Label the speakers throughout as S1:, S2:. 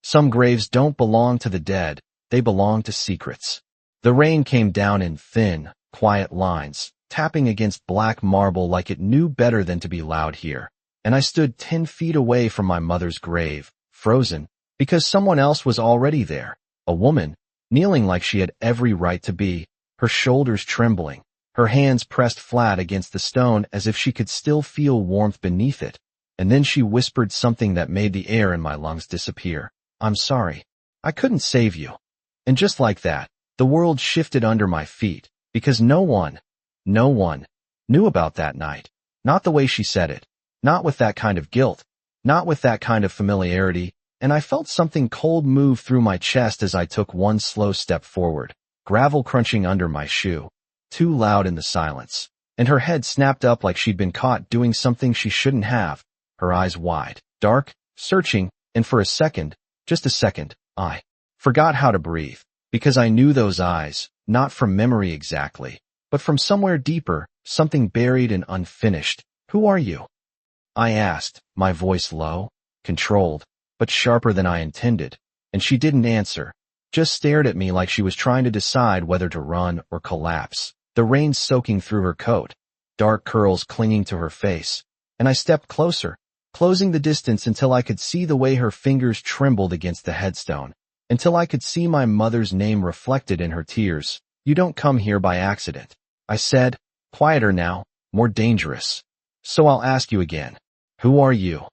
S1: Some graves don't belong to the dead, they belong to secrets. The rain came down in thin, quiet lines, tapping against black marble like it knew better than to be loud here. And I stood 10 feet away from my mother's grave, frozen, because someone else was already there. A woman, kneeling like she had every right to be, her shoulders trembling, her hands pressed flat against the stone as if she could still feel warmth beneath it. And then she whispered something that made the air in my lungs disappear. "I'm sorry. I couldn't save you." And just like that, the world shifted under my feet, because no one knew about that night. Not the way she said it. Not with that kind of guilt. Not with that kind of familiarity. And I felt something cold move through my chest as I took one slow step forward, gravel crunching under my shoe, too loud in the silence. And her head snapped up like she'd been caught doing something she shouldn't have, her eyes wide, dark, searching, and for a second, just a second, I forgot how to breathe, because I knew those eyes, not from memory exactly, but from somewhere deeper, something buried and unfinished. "Who are you?" I asked, my voice low, controlled, but sharper than I intended, and she didn't answer, just stared at me like she was trying to decide whether to run or collapse, the rain soaking through her coat, dark curls clinging to her face, and I stepped closer, closing the distance until I could see the way her fingers trembled against the headstone, until I could see my mother's name reflected in her tears. "You don't come here by accident," I said, quieter now, more dangerous. "So I'll ask you again. Who are you?"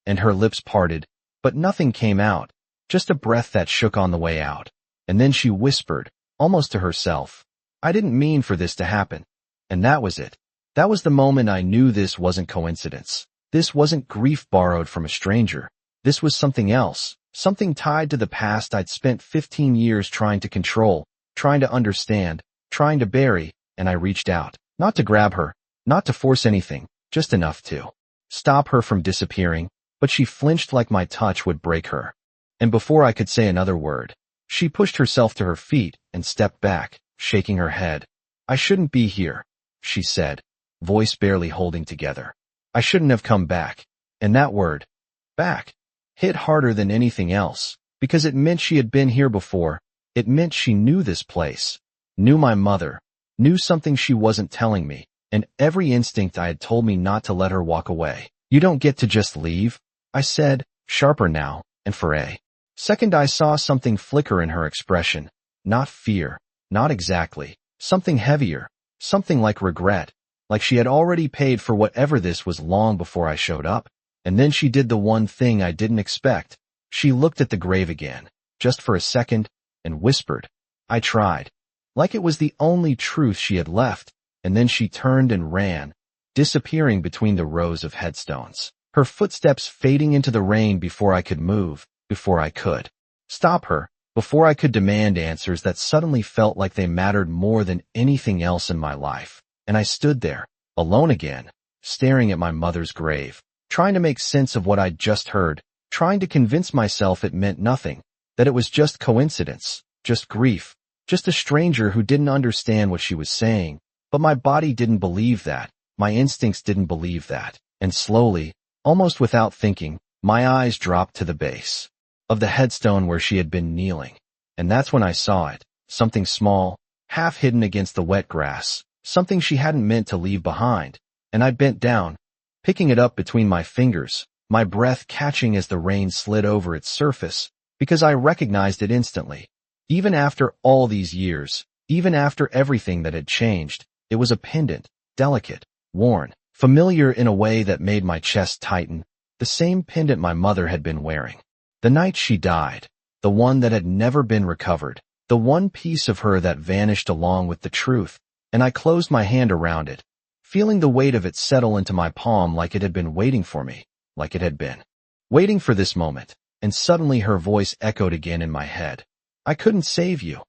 S1: And her lips parted, but nothing came out, just a breath that shook on the way out. And then she whispered, almost to herself, "I didn't mean for this to happen." And that was it. That was the moment I knew this wasn't coincidence. This wasn't grief borrowed from a stranger. This was something else, something tied to the past I'd spent 15 years trying to control, trying to understand, trying to bury, and I reached out, not to grab her, not to force anything, just enough to stop her from disappearing, but she flinched like my touch would break her. And before I could say another word, she pushed herself to her feet and stepped back, shaking her head. "I shouldn't be here," she said, voice barely holding together. "I shouldn't have come back." And that word, back, hit harder than anything else, because it meant she had been here before. It meant she knew this place, knew my mother, knew something she wasn't telling me, and every instinct I had told me not to let her walk away. "You don't get to just leave," I said, sharper now, and for a second I saw something flicker in her expression. Not fear, not exactly, something heavier, something like regret, like she had already paid for whatever this was long before I showed up. And then she did the one thing I didn't expect. She looked at the grave again, just for a second, and whispered, "I tried," like it was the only truth she had left, and then she turned and ran, disappearing between the rows of headstones, her footsteps fading into the rain before I could move, before I could stop her, before I could demand answers that suddenly felt like they mattered more than anything else in my life. And I stood there, alone again, staring at my mother's grave, trying to make sense of what I'd just heard, trying to convince myself it meant nothing, that it was just coincidence, just grief, just a stranger who didn't understand what she was saying. But my body didn't believe that, my instincts didn't believe that, and slowly, almost without thinking, my eyes dropped to the base of the headstone where she had been kneeling. And that's when I saw it, something small, half hidden against the wet grass, something she hadn't meant to leave behind. And I bent down, picking it up between my fingers, my breath catching as the rain slid over its surface, because I recognized it instantly. Even after all these years, even after everything that had changed, it was a pendant, delicate, worn, familiar in a way that made my chest tighten, the same pendant my mother had been wearing. The night she died, the one that had never been recovered, the one piece of her that vanished along with the truth, and I closed my hand around it, feeling the weight of it settle into my palm like it had been waiting for me, like it had been waiting for this moment. And suddenly her voice echoed again in my head. "I couldn't save you."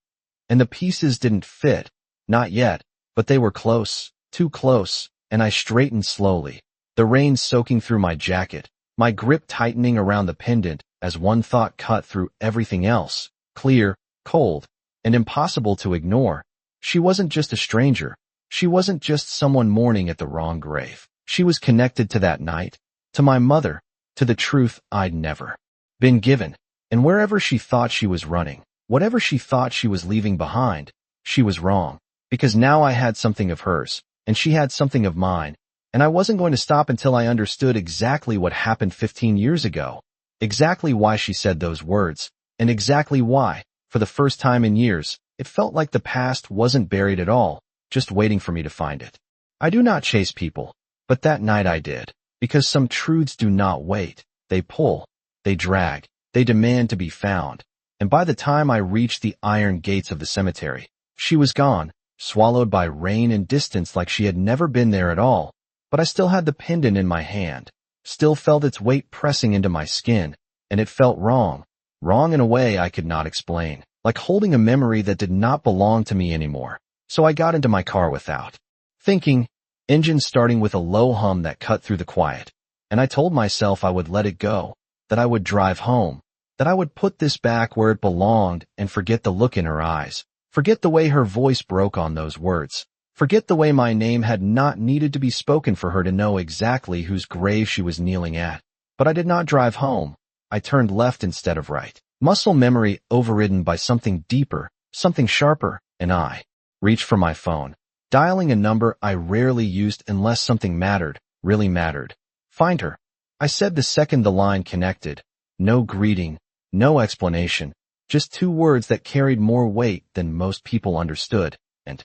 S1: And the pieces didn't fit, not yet, but they were close, too close, and I straightened slowly, the rain soaking through my jacket, my grip tightening around the pendant as one thought cut through everything else, clear, cold, and impossible to ignore. She wasn't just a stranger. She wasn't just someone mourning at the wrong grave. She was connected to that night, to my mother, to the truth I'd never been given. And wherever she thought she was running, whatever she thought she was leaving behind, she was wrong. Because now I had something of hers, and she had something of mine, and I wasn't going to stop until I understood exactly what happened 15 years ago, exactly why she said those words, and exactly why, for the first time in years, it felt like the past wasn't buried at all, just waiting for me to find it. I do not chase people, but that night I did, because some truths do not wait. They pull, they drag, they demand to be found. And by the time I reached the iron gates of the cemetery, she was gone, swallowed by rain and distance like she had never been there at all. But I still had the pendant in my hand, still felt its weight pressing into my skin, and it felt wrong. Wrong in a way I could not explain, like holding a memory that did not belong to me anymore. So I got into my car without thinking, engine starting with a low hum that cut through the quiet. And I told myself I would let it go, that I would drive home, that I would put this back where it belonged and forget the look in her eyes, forget the way her voice broke on those words, forget the way my name had not needed to be spoken for her to know exactly whose grave she was kneeling at. But I did not drive home. I turned left instead of right. Muscle memory overridden by something deeper, something sharper, and I reached for my phone, dialing a number I rarely used unless something mattered, really mattered. Find her, I said the second the line connected. No greeting, no explanation, just two words that carried more weight than most people understood, and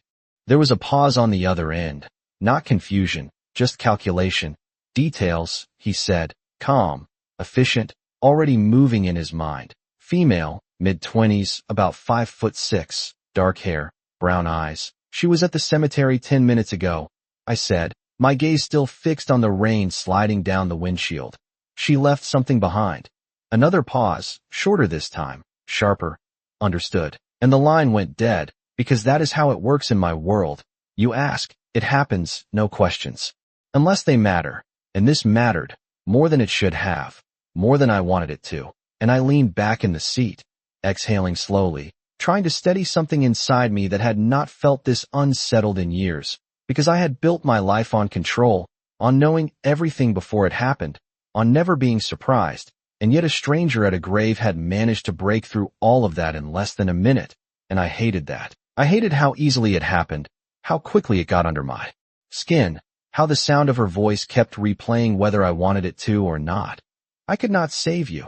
S1: there was a pause on the other end. Not confusion, just calculation. Details, he said, calm, efficient, already moving in his mind. Female, mid-20s, about 5'6", dark hair, brown eyes. She was at the cemetery 10 minutes ago, I said, my gaze still fixed on the rain sliding down the windshield. She left something behind. Another pause, shorter this time, sharper. Understood. And the line went dead, because that is how it works in my world. You ask, it happens, no questions. Unless they matter. And this mattered, more than it should have, more than I wanted it to. And I leaned back in the seat, exhaling slowly, trying to steady something inside me that had not felt this unsettled in years, because I had built my life on control, on knowing everything before it happened, on never being surprised, and yet a stranger at a grave had managed to break through all of that in less than a minute, and I hated that. I hated how easily it happened, how quickly it got under my skin, how the sound of her voice kept replaying whether I wanted it to or not. I could not save you.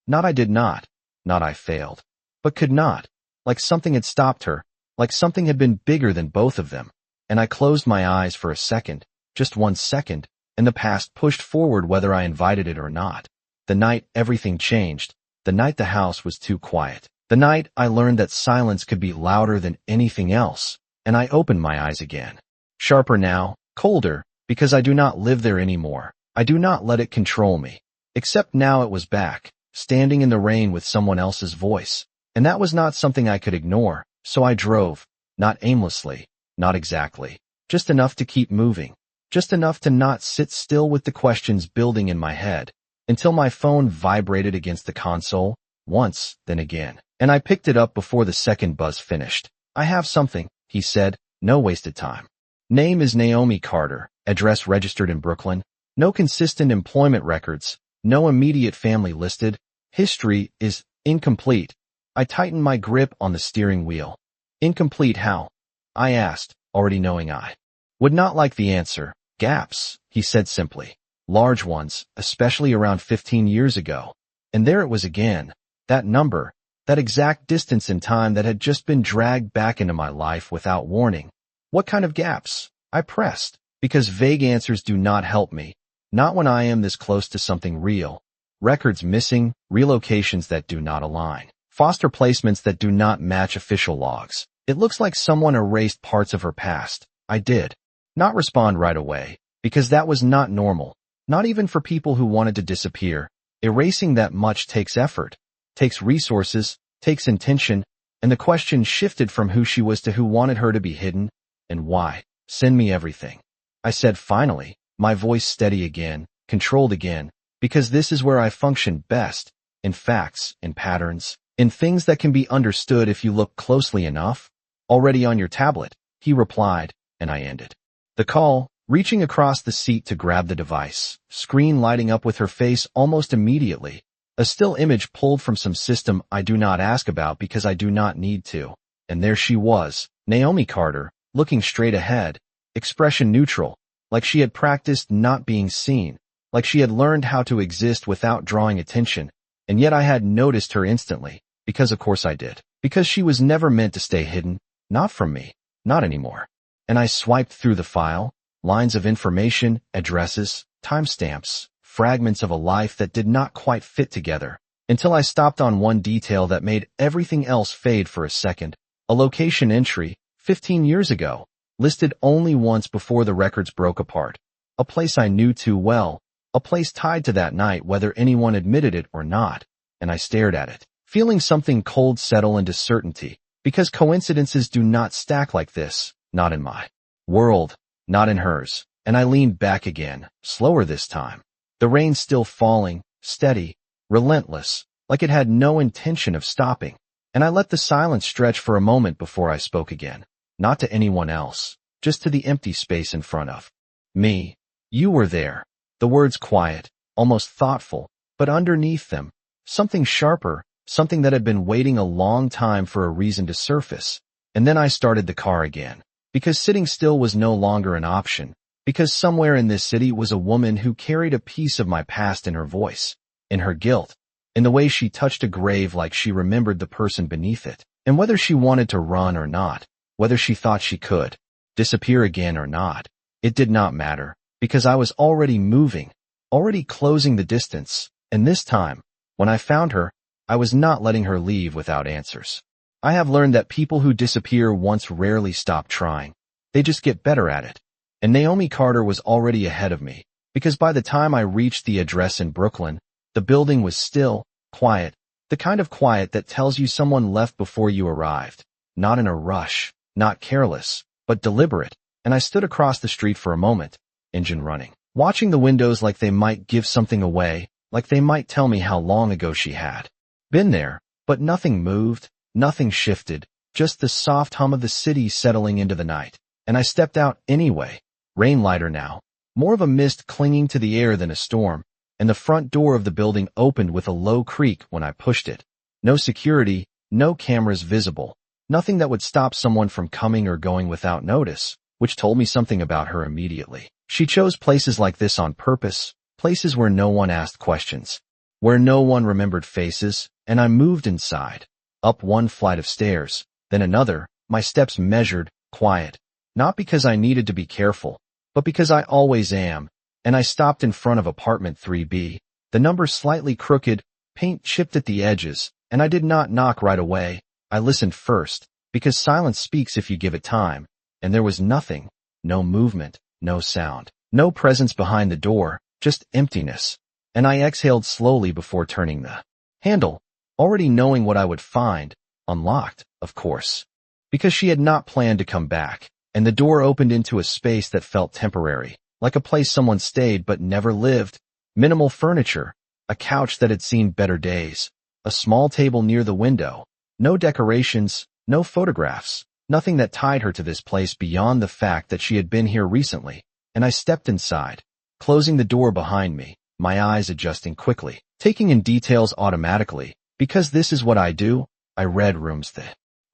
S1: Not I did not I failed, but could not. Like something had stopped her, like something had been bigger than both of them. And I closed my eyes for a second, just 1 second, and the past pushed forward whether I invited it or not. The night everything changed, the night the house was too quiet, the night I learned that silence could be louder than anything else, and I opened my eyes again. Sharper now, colder, because I do not live there anymore. I do not let it control me. Except now it was back, standing in the rain with someone else's voice. And that was not something I could ignore, so I drove, not aimlessly, not exactly, just enough to keep moving, just enough to not sit still with the questions building in my head, until my phone vibrated against the console, once, then again, and I picked it up before the second buzz finished. I have something, he said, no wasted time. Name is Naomi Carter, address registered in Brooklyn, no consistent employment records, no immediate family listed, history is incomplete. I tightened my grip on the steering wheel. Incomplete how? I asked, already knowing I would not like the answer. Gaps, he said simply. Large ones, especially around 15 years ago. And there it was again. That number, that exact distance in time that had just been dragged back into my life without warning. What kind of gaps? I pressed, because vague answers do not help me. Not when I am this close to something real. Records missing, relocations that do not align. Foster placements that do not match official logs. It looks like someone erased parts of her past. I did not respond right away, because that was not normal. Not even for people who wanted to disappear. Erasing that much takes effort, takes resources, takes intention, and the question shifted from who she was to who wanted her to be hidden, and why. Send me everything. I said finally, my voice steady again, controlled again, because this is where I function best, in facts, in patterns, in things that can be understood if you look closely enough. Already on your tablet, he replied, and I ended the call, reaching across the seat to grab the device, screen lighting up with her face almost immediately. A still image pulled from some system I do not ask about because I do not need to. And there she was, Naomi Carter, looking straight ahead, expression neutral, like she had practiced not being seen, like she had learned how to exist without drawing attention, and yet I had noticed her instantly, because of course I did. Because she was never meant to stay hidden, not from me, not anymore. And I swiped through the file, lines of information, addresses, timestamps, fragments of a life that did not quite fit together, until I stopped on one detail that made everything else fade for a second, a location entry, 15 years ago, listed only once before the records broke apart. A place I knew too well, a place tied to that night whether anyone admitted it or not, and I stared at it, feeling something cold settle into certainty, because coincidences do not stack like this, not in my world, not in hers, and I leaned back again, slower this time. The rain still falling, steady, relentless, like it had no intention of stopping, and I let the silence stretch for a moment before I spoke again, not to anyone else, just to the empty space in front of me. You were there. The words quiet, almost thoughtful, but underneath them, something sharper, something that had been waiting a long time for a reason to surface. And then I started the car again, because sitting still was no longer an option, because somewhere in this city was a woman who carried a piece of my past in her voice, in her guilt, in the way she touched a grave like she remembered the person beneath it, and whether she wanted to run or not, whether she thought she could disappear again or not, it did not matter, because I was already moving, already closing the distance, and this time, when I found her, I was not letting her leave without answers. I have learned that people who disappear once rarely stop trying. They just get better at it. And Naomi Carter was already ahead of me, because by the time I reached the address in Brooklyn, the building was still, quiet, the kind of quiet that tells you someone left before you arrived, not in a rush, not careless, but deliberate, and I stood across the street for a moment, engine running, watching the windows like they might give something away, like they might tell me how long ago she had been there, but nothing moved, nothing shifted, just the soft hum of the city settling into the night. And I stepped out anyway, rain lighter now, more of a mist clinging to the air than a storm, and the front door of the building opened with a low creak when I pushed it. No security, no cameras visible, nothing that would stop someone from coming or going without notice, which told me something about her immediately. She chose places like this on purpose, places where no one asked questions, where no one remembered faces, and I moved inside, up one flight of stairs, then another, my steps measured, quiet, not because I needed to be careful, but because I always am, and I stopped in front of apartment 3B, the number slightly crooked, paint chipped at the edges, and I did not knock right away. I listened first, because silence speaks if you give it time, and there was nothing, no movement, no sound, no presence behind the door, just emptiness, and I exhaled slowly before turning the handle, already knowing what I would find, unlocked, of course, because she had not planned to come back, and the door opened into a space that felt temporary, like a place someone stayed but never lived. Minimal furniture, a couch that had seen better days, a small table near the window, no decorations, no photographs, nothing that tied her to this place beyond the fact that she had been here recently, and I stepped inside, closing the door behind me, my eyes adjusting quickly, taking in details automatically. Because this is what I do, I read rooms the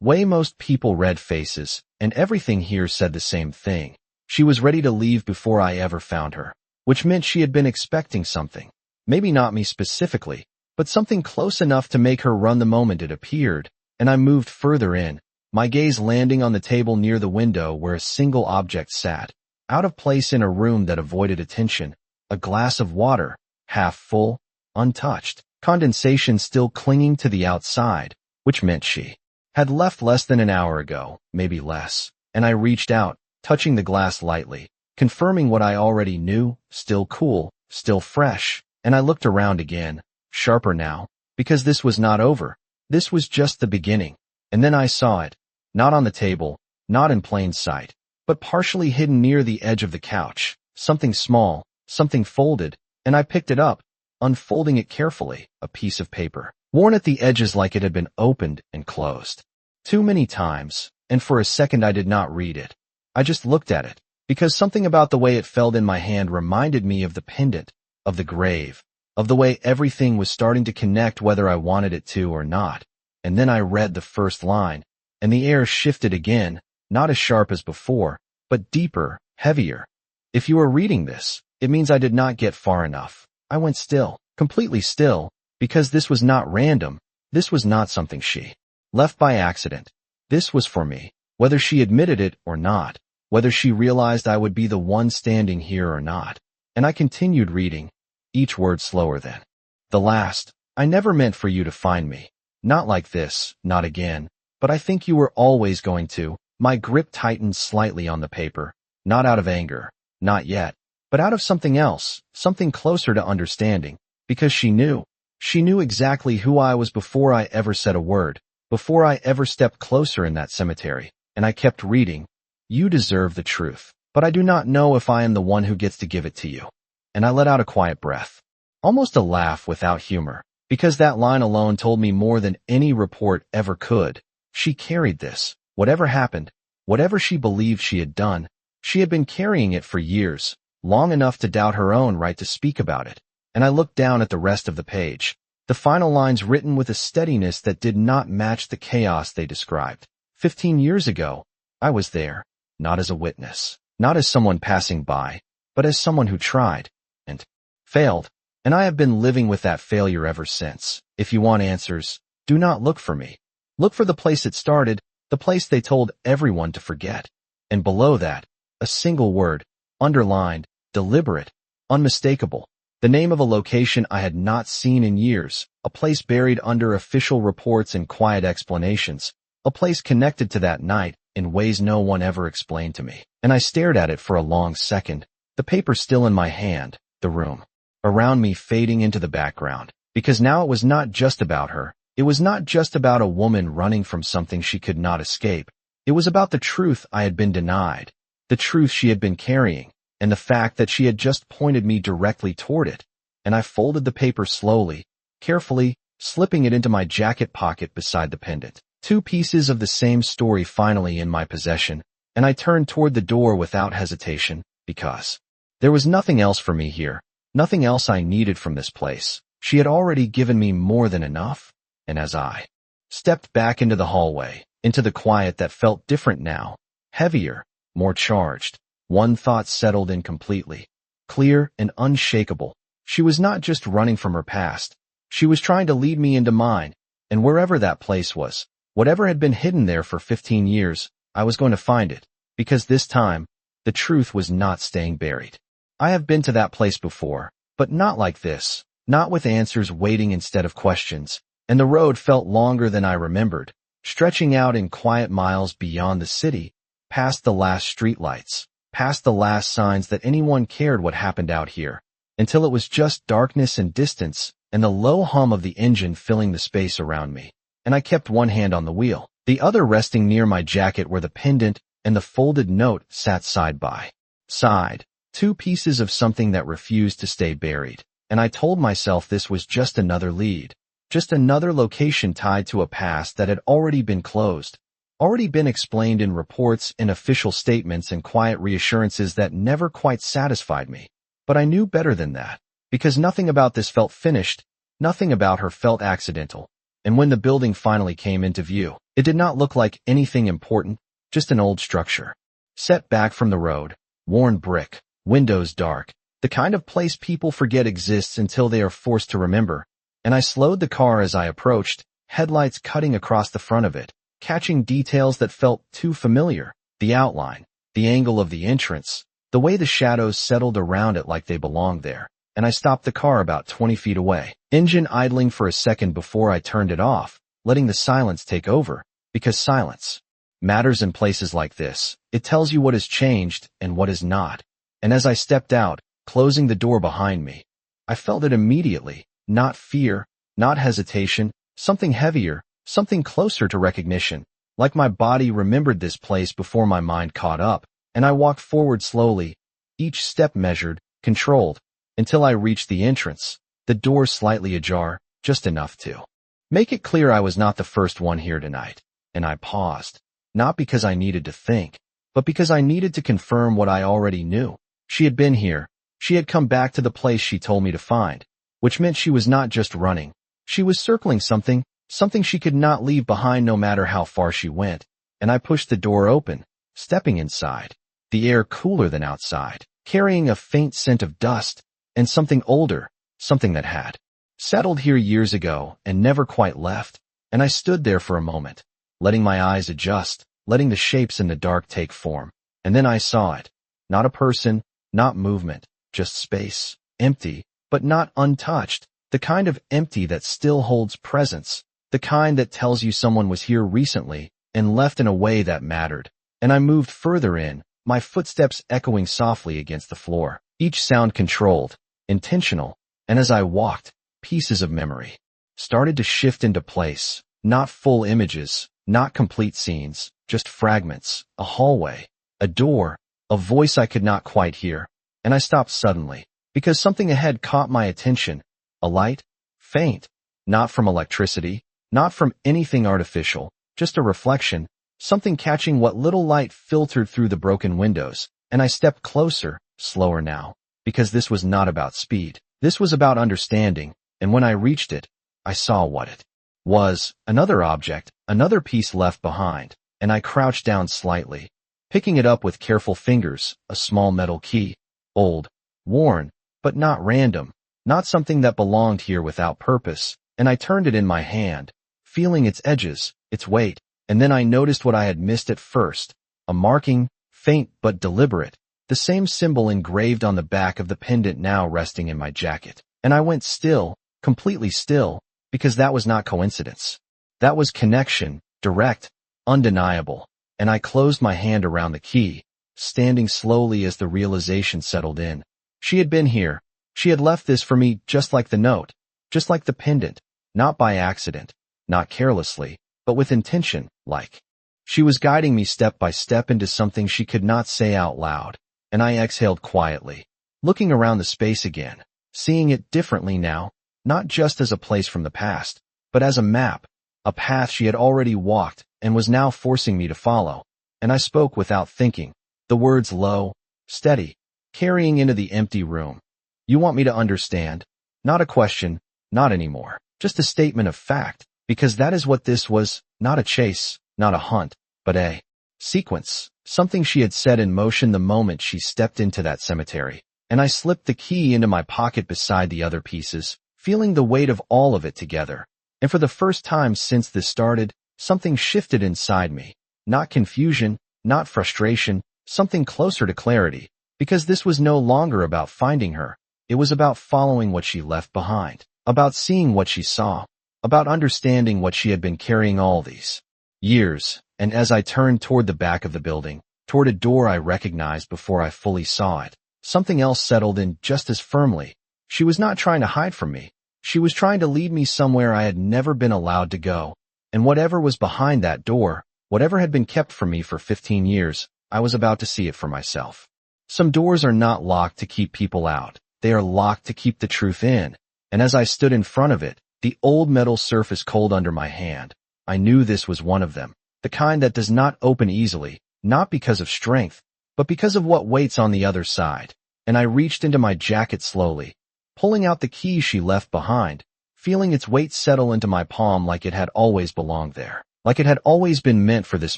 S1: way most people read faces, and everything here said the same thing. She was ready to leave before I ever found her, which meant she had been expecting something. Maybe not me specifically, but something close enough to make her run the moment it appeared, and I moved further in, my gaze landing on the table near the window where a single object sat, out of place in a room that avoided attention, a glass of water, half full, untouched. Condensation still clinging to the outside, which meant she had left less than an hour ago, maybe less, and I reached out, touching the glass lightly, confirming what I already knew, still cool, still fresh, and I looked around again, sharper now, because this was not over, this was just the beginning, and then I saw it, not on the table, not in plain sight, but partially hidden near the edge of the couch, something small, something folded, and I picked it up, unfolding it carefully, a piece of paper, worn at the edges like it had been opened and closed. Too many times, and for a second I did not read it. I just looked at it, because something about the way it fell in my hand reminded me of the pendant, of the grave, of the way everything was starting to connect whether I wanted it to or not. And then I read the first line, and the air shifted again, not as sharp as before, but deeper, heavier. If you are reading this, it means I did not get far enough. I went still, completely still, because this was not random. This was not something she left by accident. This was for me, whether she admitted it or not, whether she realized I would be the one standing here or not. And I continued reading, each word slower than the last. I never meant for you to find me. Not like this, not again. But I think you were always going to. My grip tightened slightly on the paper, not out of anger, not yet, but out of something else, something closer to understanding, because she knew. She knew exactly who I was before I ever said a word, before I ever stepped closer in that cemetery, and I kept reading. You deserve the truth, but I do not know if I am the one who gets to give it to you. And I let out a quiet breath, almost a laugh without humor, because that line alone told me more than any report ever could. She carried this, whatever happened, whatever she believed she had done, she had been carrying it for years, long enough to doubt her own right to speak about it. And I looked down at the rest of the page, the final lines written with a steadiness that did not match the chaos they described. 15 years ago, I was there, not as a witness, not as someone passing by, but as someone who tried, and failed. And I have been living with that failure ever since. If you want answers, do not look for me. Look for the place it started, the place they told everyone to forget. And below that, a single word, underlined, deliberate, unmistakable. The name of a location I had not seen in years, a place buried under official reports and quiet explanations, a place connected to that night in ways no one ever explained to me. And I stared at it for a long second, the paper still in my hand, the room around me fading into the background, because now it was not just about her. It was not just about a woman running from something she could not escape. It was about the truth I had been denied, the truth she had been carrying, and the fact that she had just pointed me directly toward it. And I folded the paper slowly, carefully, slipping it into my jacket pocket beside the pendant. 2 pieces of the same story finally in my possession, and I turned toward the door without hesitation, because there was nothing else for me here, nothing else I needed from this place. She had already given me more than enough. And as I stepped back into the hallway, into the quiet that felt different now, heavier, more charged, one thought settled in completely, clear and unshakable. She was not just running from her past. She was trying to lead me into mine, and wherever that place was, whatever had been hidden there for 15 years, I was going to find it, because this time, the truth was not staying buried. I have been to that place before, but not like this, not with answers waiting instead of questions. And the road felt longer than I remembered, stretching out in quiet miles beyond the city, past the last streetlights, past the last signs that anyone cared what happened out here, until it was just darkness and distance, and the low hum of the engine filling the space around me. And I kept one hand on the wheel, the other resting near my jacket where the pendant and the folded note sat side by side, 2 pieces of something that refused to stay buried. And I told myself this was just another lead. Just another location tied to a past that had already been closed, already been explained in reports and official statements and quiet reassurances that never quite satisfied me. But I knew better than that, because nothing about this felt finished, nothing about her felt accidental. And when the building finally came into view, it did not look like anything important, just an old structure. Set back from the road, worn brick, windows dark, the kind of place people forget exists until they are forced to remember. And I slowed the car as I approached, headlights cutting across the front of it, catching details that felt too familiar, the outline, the angle of the entrance, the way the shadows settled around it like they belonged there. And I stopped the car about 20 feet away, engine idling for a second before I turned it off, letting the silence take over, because silence matters in places like this. It tells you what has changed and what has not. And as I stepped out, closing the door behind me, I felt it immediately. Not fear, not hesitation, something heavier, something closer to recognition, like my body remembered this place before my mind caught up, and I walked forward slowly, each step measured, controlled, until I reached the entrance, the door slightly ajar, just enough to make it clear I was not the first one here tonight. And I paused, not because I needed to think, but because I needed to confirm what I already knew. She had been here. She had come back to the place she told me to find. which meant she was not just running. She was circling something, something she could not leave behind no matter how far she went, and I pushed the door open, stepping inside. The air cooler than outside, carrying a faint scent of dust, and something older, something that had settled here years ago and never quite left, and I stood there for a moment, letting my eyes adjust, letting the shapes in the dark take form. And then I saw it. Not a person, not movement, just space, empty, but not untouched, the kind of empty that still holds presence, the kind that tells you someone was here recently and left in a way that mattered. And I moved further in, my footsteps echoing softly against the floor, each sound controlled, intentional, and as I walked, pieces of memory started to shift into place, not full images, not complete scenes, just fragments, a hallway, a door, a voice I could not quite hear, and I stopped suddenly, because something ahead caught my attention, a light, faint, not from electricity, not from anything artificial, just a reflection, something catching what little light filtered through the broken windows, and I stepped closer, slower now, because this was not about speed, this was about understanding. And when I reached it, I saw what it was, another object, another piece left behind, and I crouched down slightly, picking it up with careful fingers, a small metal key, old, worn, but not random, not something that belonged here without purpose, and I turned it in my hand, feeling its edges, its weight, and then I noticed what I had missed at first, a marking, faint but deliberate, the same symbol engraved on the back of the pendant now resting in my jacket, and I went still, completely still, because that was not coincidence. That was connection, direct, undeniable, and I closed my hand around the key, standing slowly as the realization settled in. She had been here. She had left this for me just like the note, just like the pendant, not by accident, not carelessly, but with intention, like she was guiding me step by step into something she could not say out loud, and I exhaled quietly, looking around the space again, seeing it differently now, not just as a place from the past, but as a map, a path she had already walked and was now forcing me to follow. And I spoke without thinking, the words low, steady, carrying into the empty room. You want me to understand? Not a question, not anymore, just a statement of fact, because that is what this was, not a chase, not a hunt, but a sequence, something she had set in motion the moment she stepped into that cemetery. And I slipped the key into my pocket beside the other pieces, feeling the weight of all of it together. And for the first time since this started, something shifted inside me. Not confusion, not frustration, something closer to clarity. Because this was no longer about finding her. It was about following what she left behind. About seeing what she saw. About understanding what she had been carrying all these years. And as I turned toward the back of the building, toward a door I recognized before I fully saw it, something else settled in just as firmly. She was not trying to hide from me. She was trying to lead me somewhere I had never been allowed to go. And whatever was behind that door, whatever had been kept from me for 15 years, I was about to see it for myself. Some doors are not locked to keep people out. They are locked to keep the truth in. And as I stood in front of it, the old metal surface cold under my hand, I knew this was one of them. The kind that does not open easily, not because of strength, but because of what waits on the other side. And I reached into my jacket slowly, pulling out the key she left behind, feeling its weight settle into my palm like it had always belonged there, like it had always been meant for this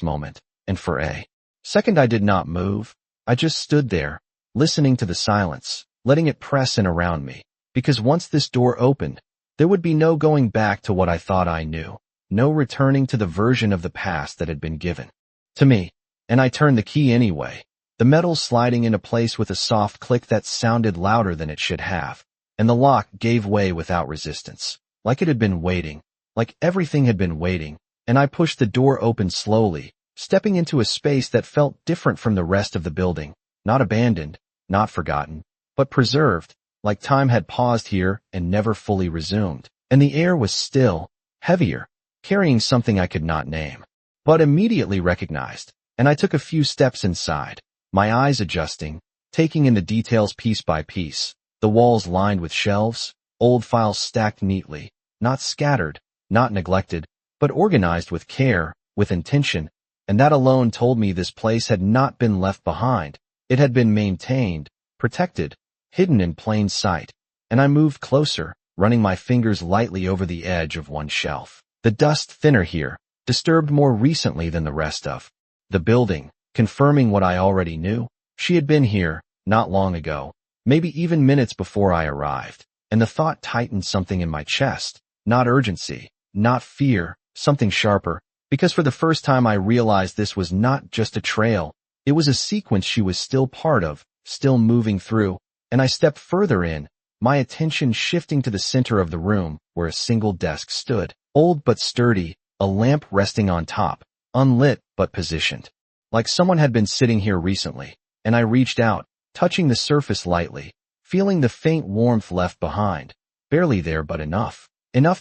S1: moment, and for a second I did not move. I just stood there, listening to the silence, letting it press in around me, because once this door opened, there would be no going back to what I thought I knew, no returning to the version of the past that had been given to me. And I turned the key anyway, the metal sliding into place with a soft click that sounded louder than it should have, and the lock gave way without resistance, like it had been waiting, like everything had been waiting, and I pushed the door open slowly, stepping into a space that felt different from the rest of the building, not abandoned, not forgotten, but preserved, like time had paused here and never fully resumed. And the air was still, heavier, carrying something I could not name, but immediately recognized. And I took a few steps inside, my eyes adjusting, taking in the details piece by piece, the walls lined with shelves, old files stacked neatly, not scattered, not neglected, but organized with care, with intention, and that alone told me this place had not been left behind. It had been maintained, protected, hidden in plain sight. And I moved closer, running my fingers lightly over the edge of one shelf. The dust thinner here, disturbed more recently than the rest of the building, confirming what I already knew. She had been here, not long ago, maybe even minutes before I arrived, and the thought tightened something in my chest. Not urgency, not fear, something sharper, because for the first time I realized this was not just a trail, it was a sequence she was still part of, still moving through, and I stepped further in, my attention shifting to the center of the room, where a single desk stood, old but sturdy, a lamp resting on top, unlit but positioned. Like someone had been sitting here recently, and I reached out, touching the surface lightly, feeling the faint warmth left behind, barely there but enough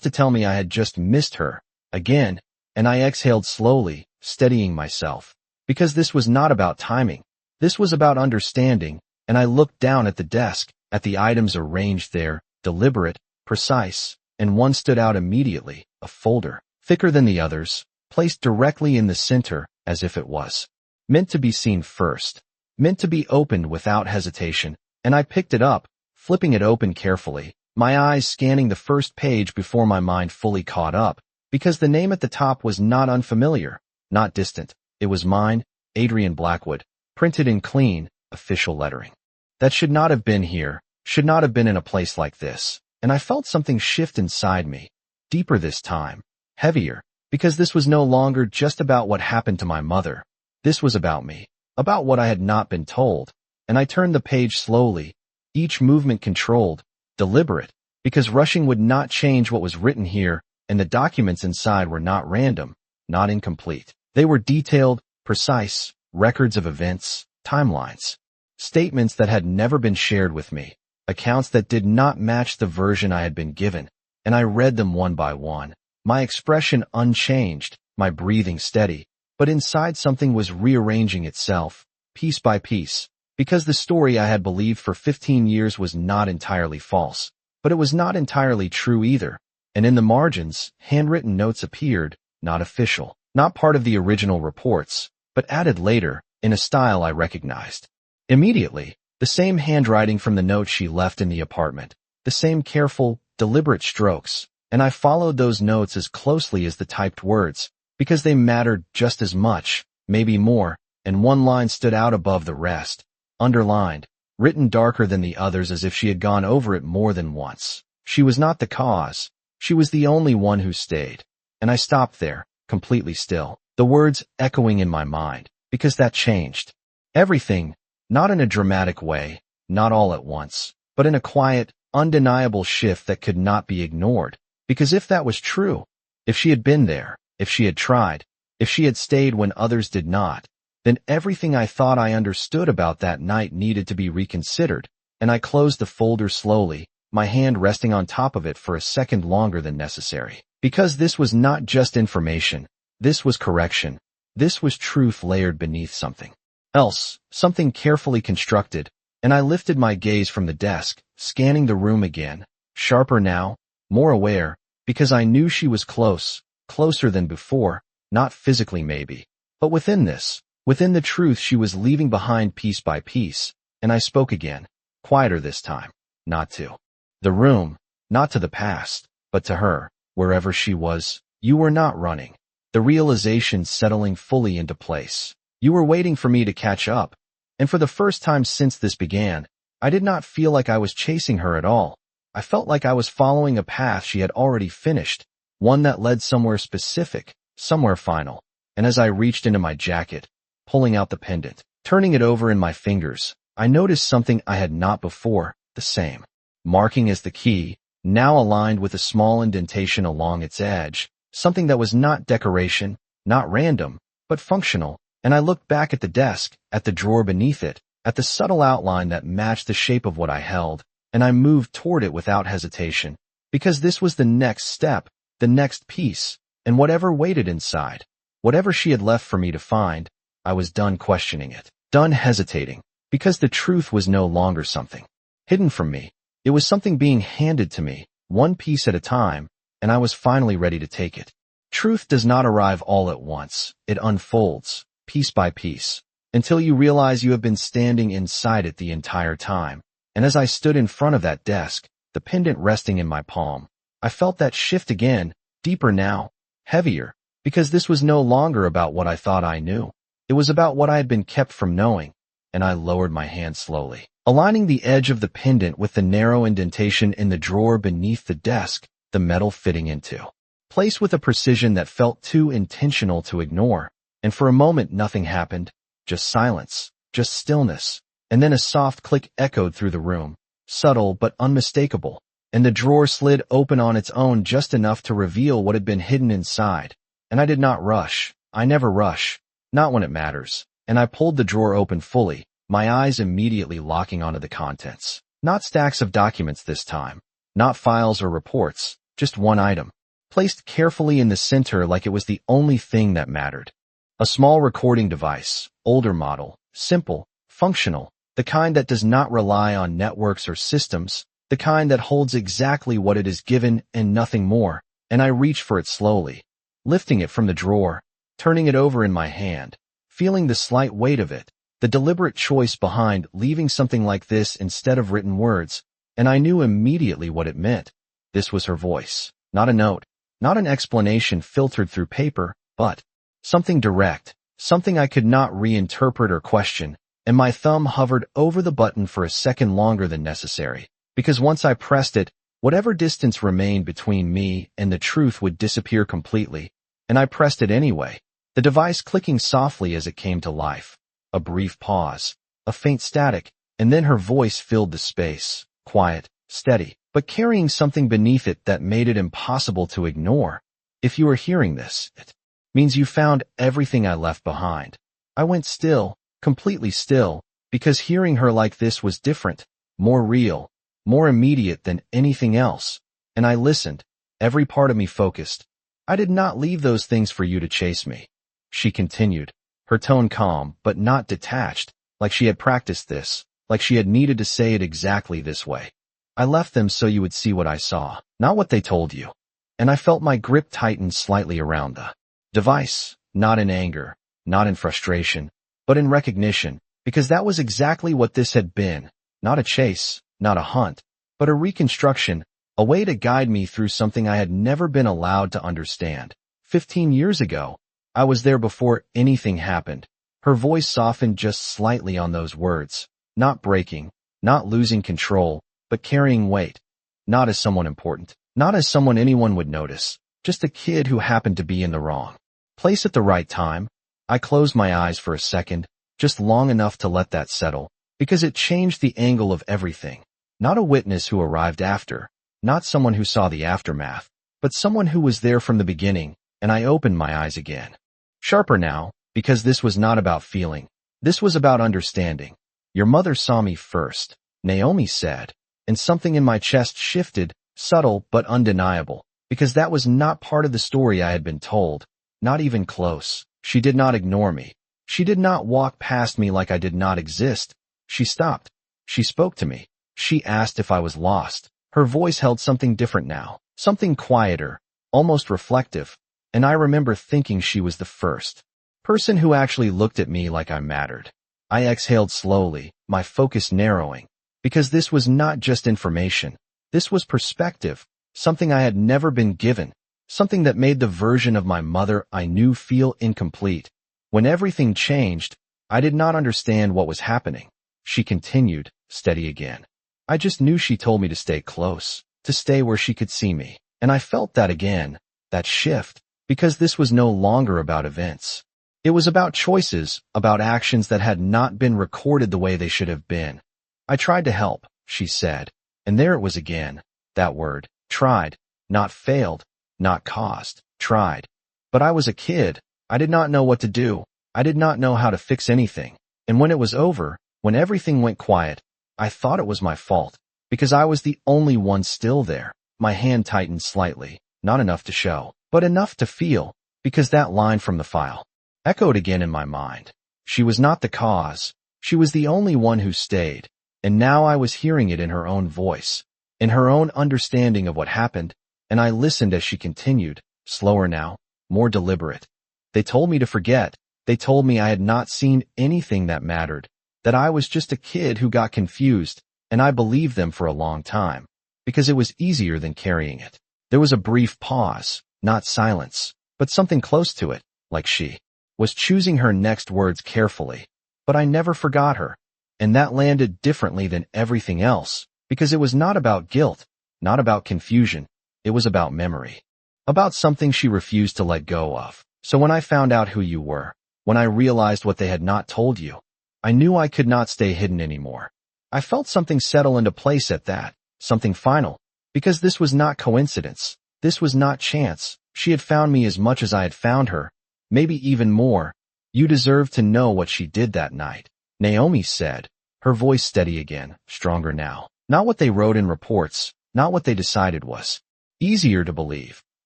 S1: to tell me I had just missed her, again, and I exhaled slowly, steadying myself, because this was not about timing, this was about understanding, and I looked down at the desk, at the items arranged there, deliberate, precise, and one stood out immediately, a folder, thicker than the others, placed directly in the center, as if it was meant to be seen first, meant to be opened without hesitation, and I picked it up, flipping it open carefully, my eyes scanning the first page before my mind fully caught up, because the name at the top was not unfamiliar, not distant. It was mine, Adrian Blackwood, printed in clean, official lettering. That should not have been here, should not have been in a place like this, and I felt something shift inside me, deeper this time, heavier, because this was no longer just about what happened to my mother. This was about me, about what I had not been told, and I turned the page slowly, each movement controlled, deliberate, because rushing would not change what was written here, and the documents inside were not random, not incomplete. They were detailed, precise, records of events, timelines, statements that had never been shared with me, accounts that did not match the version I had been given, and I read them one by one, my expression unchanged, my breathing steady, but inside something was rearranging itself, piece by piece, because the story I had believed for 15 years was not entirely false, but it was not entirely true either, and in the margins, handwritten notes appeared, not official, not part of the original reports, but added later, in a style I recognized. Immediately, the same handwriting from the note she left in the apartment, the same careful, deliberate strokes, and I followed those notes as closely as the typed words, because they mattered just as much, maybe more, and one line stood out above the rest, underlined, written darker than the others as if she had gone over it more than once. She was not the cause, she was the only one who stayed. And I stopped there, completely still, the words echoing in my mind, because that changed everything, not in a dramatic way, not all at once, but in a quiet, undeniable shift that could not be ignored, because if that was true, if she had been there, if she had tried, if she had stayed when others did not, then everything I thought I understood about that night needed to be reconsidered, and I closed the folder slowly, my hand resting on top of it for a second longer than necessary. Because this was not just information, this was correction, this was truth layered beneath something else, something carefully constructed, and I lifted my gaze from the desk, scanning the room again, sharper now, more aware, because I knew she was close, closer than before, not physically maybe, but within this, within the truth she was leaving behind piece by piece, and I spoke again, quieter this time, not to the room, not to the past, but to her, wherever she was. You were not running. The realization settling fully into place. You were waiting for me to catch up, and for the first time since this began, I did not feel like I was chasing her at all. I felt like I was following a path she had already finished, one that led somewhere specific, somewhere final, and as I reached into my jacket, pulling out the pendant, turning it over in my fingers, I noticed something I had not before, the same marking as the key, now aligned with a small indentation along its edge, something that was not decoration, not random, but functional, and I looked back at the desk, at the drawer beneath it, at the subtle outline that matched the shape of what I held, and I moved toward it without hesitation, because this was the next step, the next piece, and whatever waited inside, whatever she had left for me to find, I was done questioning it, done hesitating, because the truth was no longer something hidden from me. It was something being handed to me, one piece at a time, and I was finally ready to take it. Truth does not arrive all at once. It unfolds, piece by piece, until you realize you have been standing inside it the entire time. And as I stood in front of that desk, the pendant resting in my palm. I felt that shift again, deeper now, heavier, because this was no longer about what I thought I knew. It was about what I had been kept from knowing, and I lowered my hand slowly, aligning the edge of the pendant with the narrow indentation in the drawer beneath the desk, the metal fitting into place with a precision that felt too intentional to ignore. And for a moment nothing happened, just silence, just stillness, and then a soft click echoed through the room, subtle but unmistakable, and the drawer slid open on its own just enough to reveal what had been hidden inside. And I did not rush. I never rush, not when it matters, and I pulled the drawer open fully, my eyes immediately locking onto the contents. Not stacks of documents this time, not files or reports, just one item, placed carefully in the center like it was the only thing that mattered. A small recording device, older model, simple, functional, the kind that does not rely on networks or systems, the kind that holds exactly what it is given and nothing more. And I reached for it slowly, lifting it from the drawer, turning it over in my hand, feeling the slight weight of it, the deliberate choice behind leaving something like this instead of written words, and I knew immediately what it meant. This was her voice, not a note, not an explanation filtered through paper, but something direct, something I could not reinterpret or question, and my thumb hovered over the button for a second longer than necessary, because once I pressed it, whatever distance remained between me and the truth would disappear completely, and I pressed it anyway, the device clicking softly as it came to life. A brief pause, a faint static, and then her voice filled the space, quiet, steady, but carrying something beneath it that made it impossible to ignore. If you are hearing this, it means you found everything I left behind. I went still, completely still, because hearing her like this was different, more real, more immediate than anything else. And I listened, every part of me focused. I did not leave those things for you to chase me. She continued, her tone calm, but not detached, like she had practiced this, like she had needed to say it exactly this way. I left them so you would see what I saw, not what they told you. And I felt my grip tighten slightly around the device, not in anger, not in frustration, but in recognition, because that was exactly what this had been, not a chase, not a hunt, but a reconstruction, a way to guide me through something I had never been allowed to understand. 15 years ago, I was there before anything happened. Her voice softened just slightly on those words, not breaking, not losing control, but carrying weight, not as someone important, not as someone anyone would notice, just a kid who happened to be in the wrong place at the right time. I closed my eyes for a second, just long enough to let that settle, because it changed the angle of everything. Not a witness who arrived after, not someone who saw the aftermath, but someone who was there from the beginning, and I opened my eyes again. Sharper now, because this was not about feeling. This was about understanding. Your mother saw me first, Naomi said, and something in my chest shifted, subtle but undeniable, because that was not part of the story I had been told, not even close. She did not ignore me. She did not walk past me like I did not exist. She stopped. She spoke to me. She asked if I was lost. Her voice held something different now, something quieter, almost reflective, and I remember thinking she was the first person who actually looked at me like I mattered. I exhaled slowly, my focus narrowing, because this was not just information. This was perspective, something I had never been given, something that made the version of my mother I knew feel incomplete. When everything changed, I did not understand what was happening. She continued, steady again. I just knew she told me to stay close, to stay where she could see me. And I felt that again, that shift, because this was no longer about events. It was about choices, about actions that had not been recorded the way they should have been. I tried to help, she said, and there it was again, that word, tried, not failed, not caused, tried. But I was a kid. I did not know what to do. I did not know how to fix anything. And when it was over, when everything went quiet, I thought it was my fault, because I was the only one still there. My hand tightened slightly, not enough to show, but enough to feel, because that line from the file echoed again in my mind. She was not the cause. She was the only one who stayed, and now I was hearing it in her own voice, in her own understanding of what happened, and I listened as she continued, slower now, more deliberate. They told me to forget. They told me I had not seen anything that mattered, that I was just a kid who got confused, and I believed them for a long time, because it was easier than carrying it. There was a brief pause, not silence, but something close to it, like she was choosing her next words carefully. But I never forgot her, and that landed differently than everything else, because it was not about guilt, not about confusion, it was about memory. About something she refused to let go of. So when I found out who you were, when I realized what they had not told you, I knew I could not stay hidden anymore. I felt something settle into place at that, something final, because this was not coincidence, this was not chance. She had found me as much as I had found her, maybe even more. You deserve to know what she did that night, Naomi said, her voice steady again, stronger now. Not what they wrote in reports, not what they decided was easier to believe,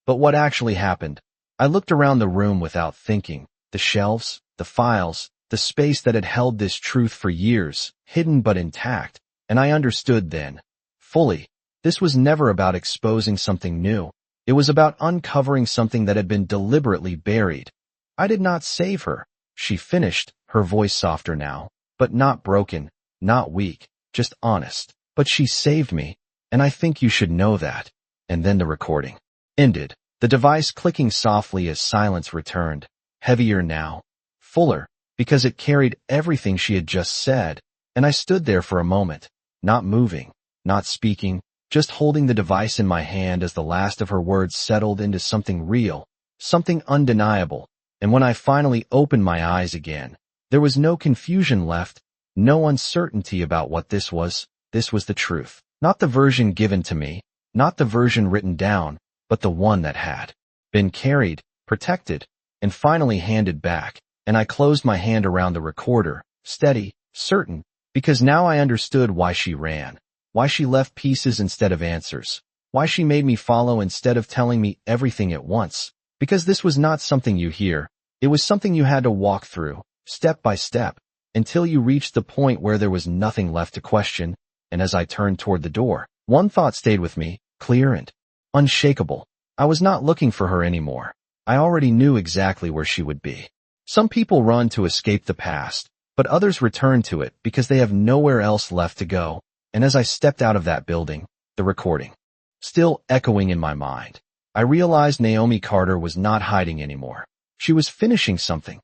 S1: but what actually happened. I looked around the room without thinking, the shelves, the files, the space that had held this truth for years, hidden but intact, and I understood then, fully, this was never about exposing something new. It was about uncovering something that had been deliberately buried. I did not save her, she finished, her voice softer now, but not broken, not weak, just honest. But she saved me, and I think you should know that. And then the recording ended, the device clicking softly as silence returned, heavier now, fuller, because it carried everything she had just said, and I stood there for a moment, not moving, not speaking, just holding the device in my hand as the last of her words settled into something real, something undeniable. And when I finally opened my eyes again, there was no confusion left, no uncertainty about what this was. This was the truth. Not the version given to me, not the version written down, but the one that had been carried, protected, and finally handed back. And I closed my hand around the recorder, steady, certain, because now I understood why she ran, why she left pieces instead of answers, why she made me follow instead of telling me everything at once. Because this was not something you hear, it was something you had to walk through, step by step, until you reached the point where there was nothing left to question. And as I turned toward the door, one thought stayed with me, clear and unshakable. I was not looking for her anymore. I already knew exactly where she would be. Some people run to escape the past, but others return to it because they have nowhere else left to go. And as I stepped out of that building, the recording still echoing in my mind, I realized Naomi Carter was not hiding anymore. She was finishing something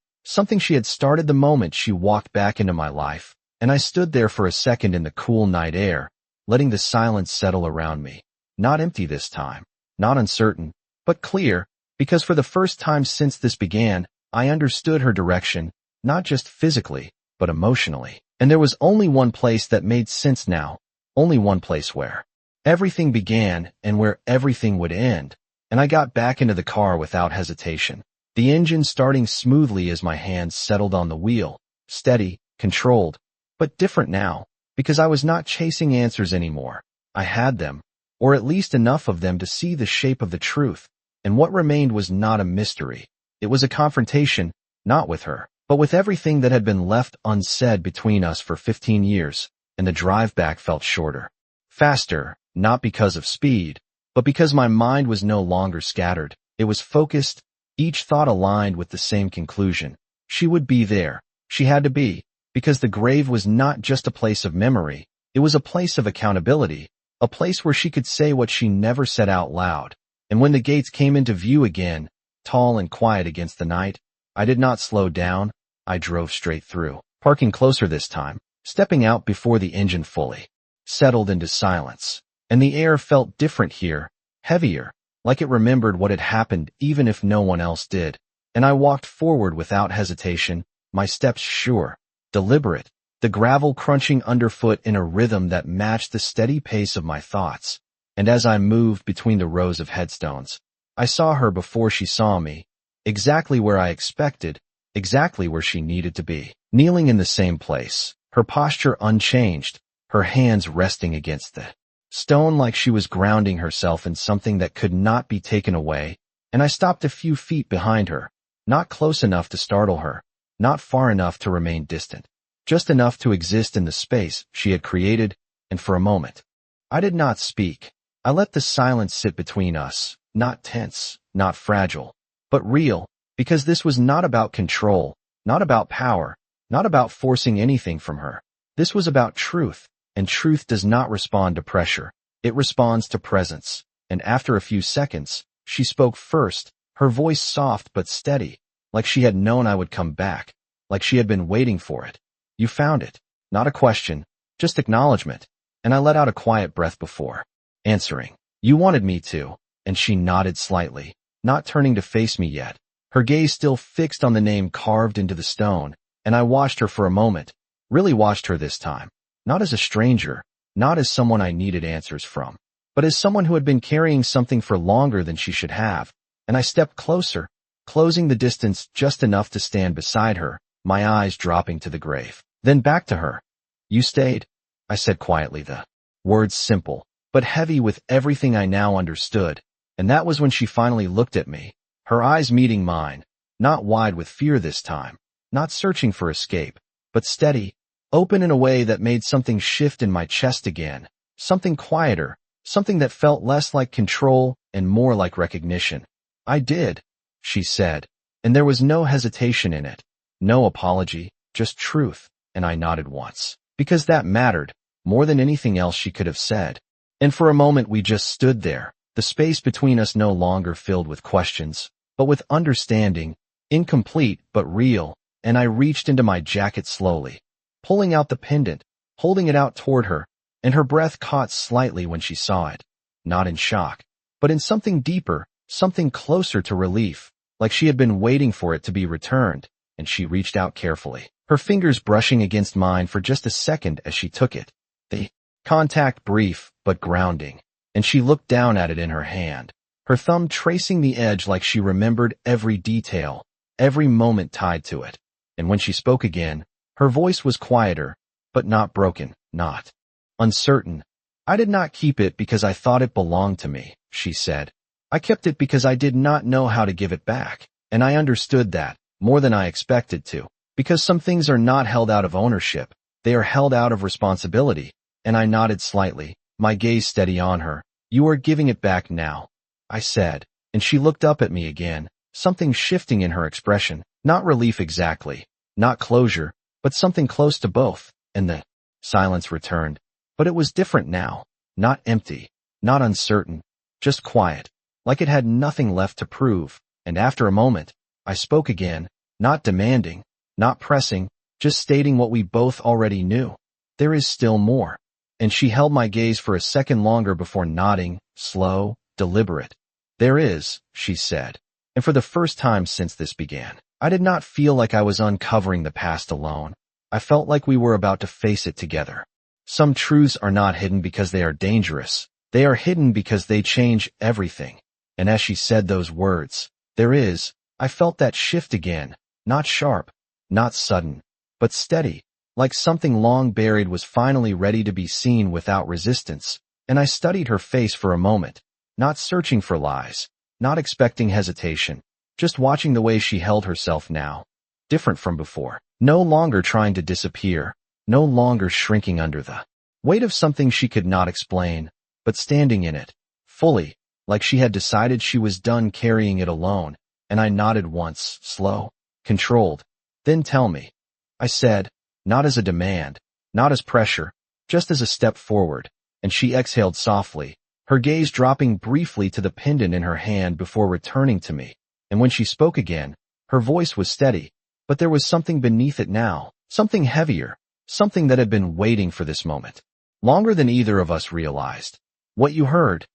S1: she had started the moment she walked back into my life. And I stood there for a second in the cool night air, letting the silence settle around me. Not empty this time, not uncertain, but clear, because for the first time since this began, I understood her direction, not just physically, but emotionally. And there was only one place that made sense now, only one place where everything began and where everything would end. And I got back into the car without hesitation, the engine starting smoothly as my hands settled on the wheel, steady, controlled, but different now, because I was not chasing answers anymore. I had them, or at least enough of them to see the shape of the truth, and what remained was not a mystery. It was a confrontation, not with her, but with everything that had been left unsaid between us for 15 years, and the drive back felt shorter. Faster, not because of speed, but because my mind was no longer scattered. It was focused, each thought aligned with the same conclusion. She would be there. She had to be. Because the grave was not just a place of memory, it was a place of accountability, a place where she could say what she never said out loud. And when the gates came into view again, tall and quiet against the night, I did not slow down, I drove straight through, parking closer this time, stepping out before the engine fully settled into silence. And the air felt different here, heavier, like it remembered what had happened even if no one else did. And I walked forward without hesitation, my steps sure, deliberate, the gravel crunching underfoot in a rhythm that matched the steady pace of my thoughts. And as I moved between the rows of headstones, I saw her before she saw me, exactly where I expected, exactly where she needed to be, kneeling in the same place, her posture unchanged, her hands resting against the stone like she was grounding herself in something that could not be taken away. And I stopped a few feet behind her, not close enough to startle her, not far enough to remain distant, just enough to exist in the space she had created. And for a moment, I did not speak. I let the silence sit between us, not tense, not fragile, but real, because this was not about control, not about power, not about forcing anything from her. This was about truth, and truth does not respond to pressure. It responds to presence. And after a few seconds, she spoke first, her voice soft but steady, like she had known I would come back, like she had been waiting for it. You found it. Not a question, just acknowledgement. And I let out a quiet breath before answering. You wanted me to. And she nodded slightly, not turning to face me yet, her gaze still fixed on the name carved into the stone, and I watched her for a moment, really watched her this time, not as a stranger, not as someone I needed answers from, but as someone who had been carrying something for longer than she should have, and I stepped closer, closing the distance just enough to stand beside her, my eyes dropping to the grave. Then back to her. You stayed, I said quietly, the words simple, but heavy with everything I now understood, and that was when she finally looked at me, her eyes meeting mine, not wide with fear this time, not searching for escape, but steady, open in a way that made something shift in my chest again, something quieter, something that felt less like control and more like recognition. I did, she said, and there was no hesitation in it, no apology, just truth, and I nodded once, because that mattered, more than anything else she could have said. And for a moment we just stood there, the space between us no longer filled with questions, but with understanding, incomplete but real, and I reached into my jacket slowly, pulling out the pendant, holding it out toward her, and her breath caught slightly when she saw it, not in shock, but in something deeper, something closer to relief, like she had been waiting for it to be returned, and she reached out carefully, her fingers brushing against mine for just a second as she took it. The contact brief but grounding, and she looked down at it in her hand, her thumb tracing the edge like she remembered every detail, every moment tied to it. And when she spoke again, her voice was quieter, but not broken, not uncertain. I did not keep it because I thought it belonged to me, she said. I kept it because I did not know how to give it back, and I understood that, more than I expected to, because some things are not held out of ownership, they are held out of responsibility, and I nodded slightly, my gaze steady on her. You are giving it back now, I said, and she looked up at me again, something shifting in her expression, not relief exactly, not closure, but something close to both, and the silence returned. But it was different now, not empty, not uncertain, just quiet, like it had nothing left to prove, and after a moment, I spoke again, not demanding, not pressing, just stating what we both already knew. There is still more. And she held my gaze for a second longer before nodding, slow, deliberate. There is, she said, and for the first time since this began, I did not feel like I was uncovering the past alone. I felt like we were about to face it together. Some truths are not hidden because they are dangerous. They are hidden because they change everything. And as she said those words, there is, I felt that shift again, not sharp, not sudden, but steady, like something long buried was finally ready to be seen without resistance, and I studied her face for a moment, not searching for lies, not expecting hesitation, just watching the way she held herself now, different from before, no longer trying to disappear, no longer shrinking under the weight of something she could not explain, but standing in it, fully, like she had decided she was done carrying it alone, and I nodded once, slow, controlled. Then tell me, I said, not as a demand, not as pressure, just as a step forward, and she exhaled softly, her gaze dropping briefly to the pendant in her hand before returning to me, and when she spoke again, her voice was steady, but there was something beneath it now, something heavier, something that had been waiting for this moment, longer than either of us realized. What you heard,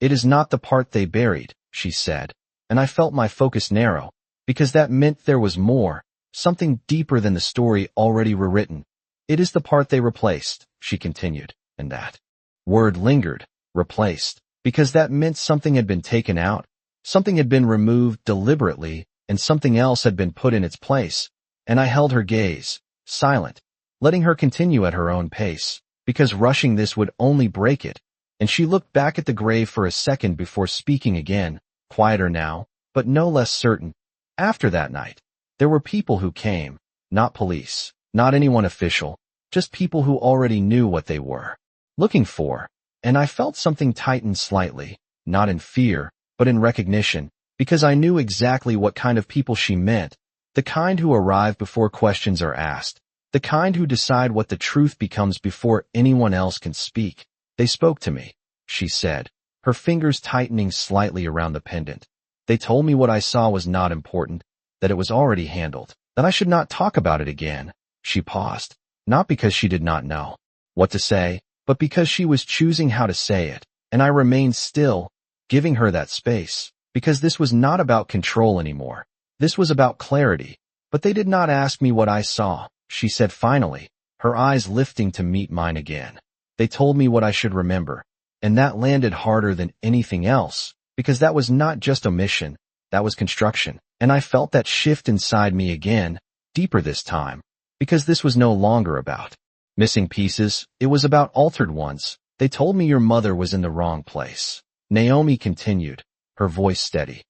S1: it is not the part they buried, she said, and I felt my focus narrow, because that meant there was more, something deeper than the story already rewritten. It is the part they replaced, she continued, and that word lingered, replaced, because that meant something had been taken out, something had been removed deliberately, and something else had been put in its place, and I held her gaze, silent, letting her continue at her own pace, because rushing this would only break it, and she looked back at the grave for a second before speaking again, quieter now, but no less certain. After that night, there were people who came, not police, not anyone official, just people who already knew what they were looking for, and I felt something tighten slightly, not in fear, but in recognition, because I knew exactly what kind of people she meant, the kind who arrive before questions are asked, the kind who decide what the truth becomes before anyone else can speak. They spoke to me, she said, her fingers tightening slightly around the pendant. They told me what I saw was not important, that it was already handled, that I should not talk about it again. She paused, not because she did not know what to say, but because she was choosing how to say it, and I remained still, giving her that space, because this was not about control anymore. This was about clarity. But they did not ask me what I saw, she said finally, her eyes lifting to meet mine again. They told me what I should remember, and that landed harder than anything else, because that was not just omission, that was construction, and I felt that shift inside me again, deeper this time, because this was no longer about missing pieces, it was about altered ones. They told me your mother was in the wrong place. Naomi continued, her voice steady,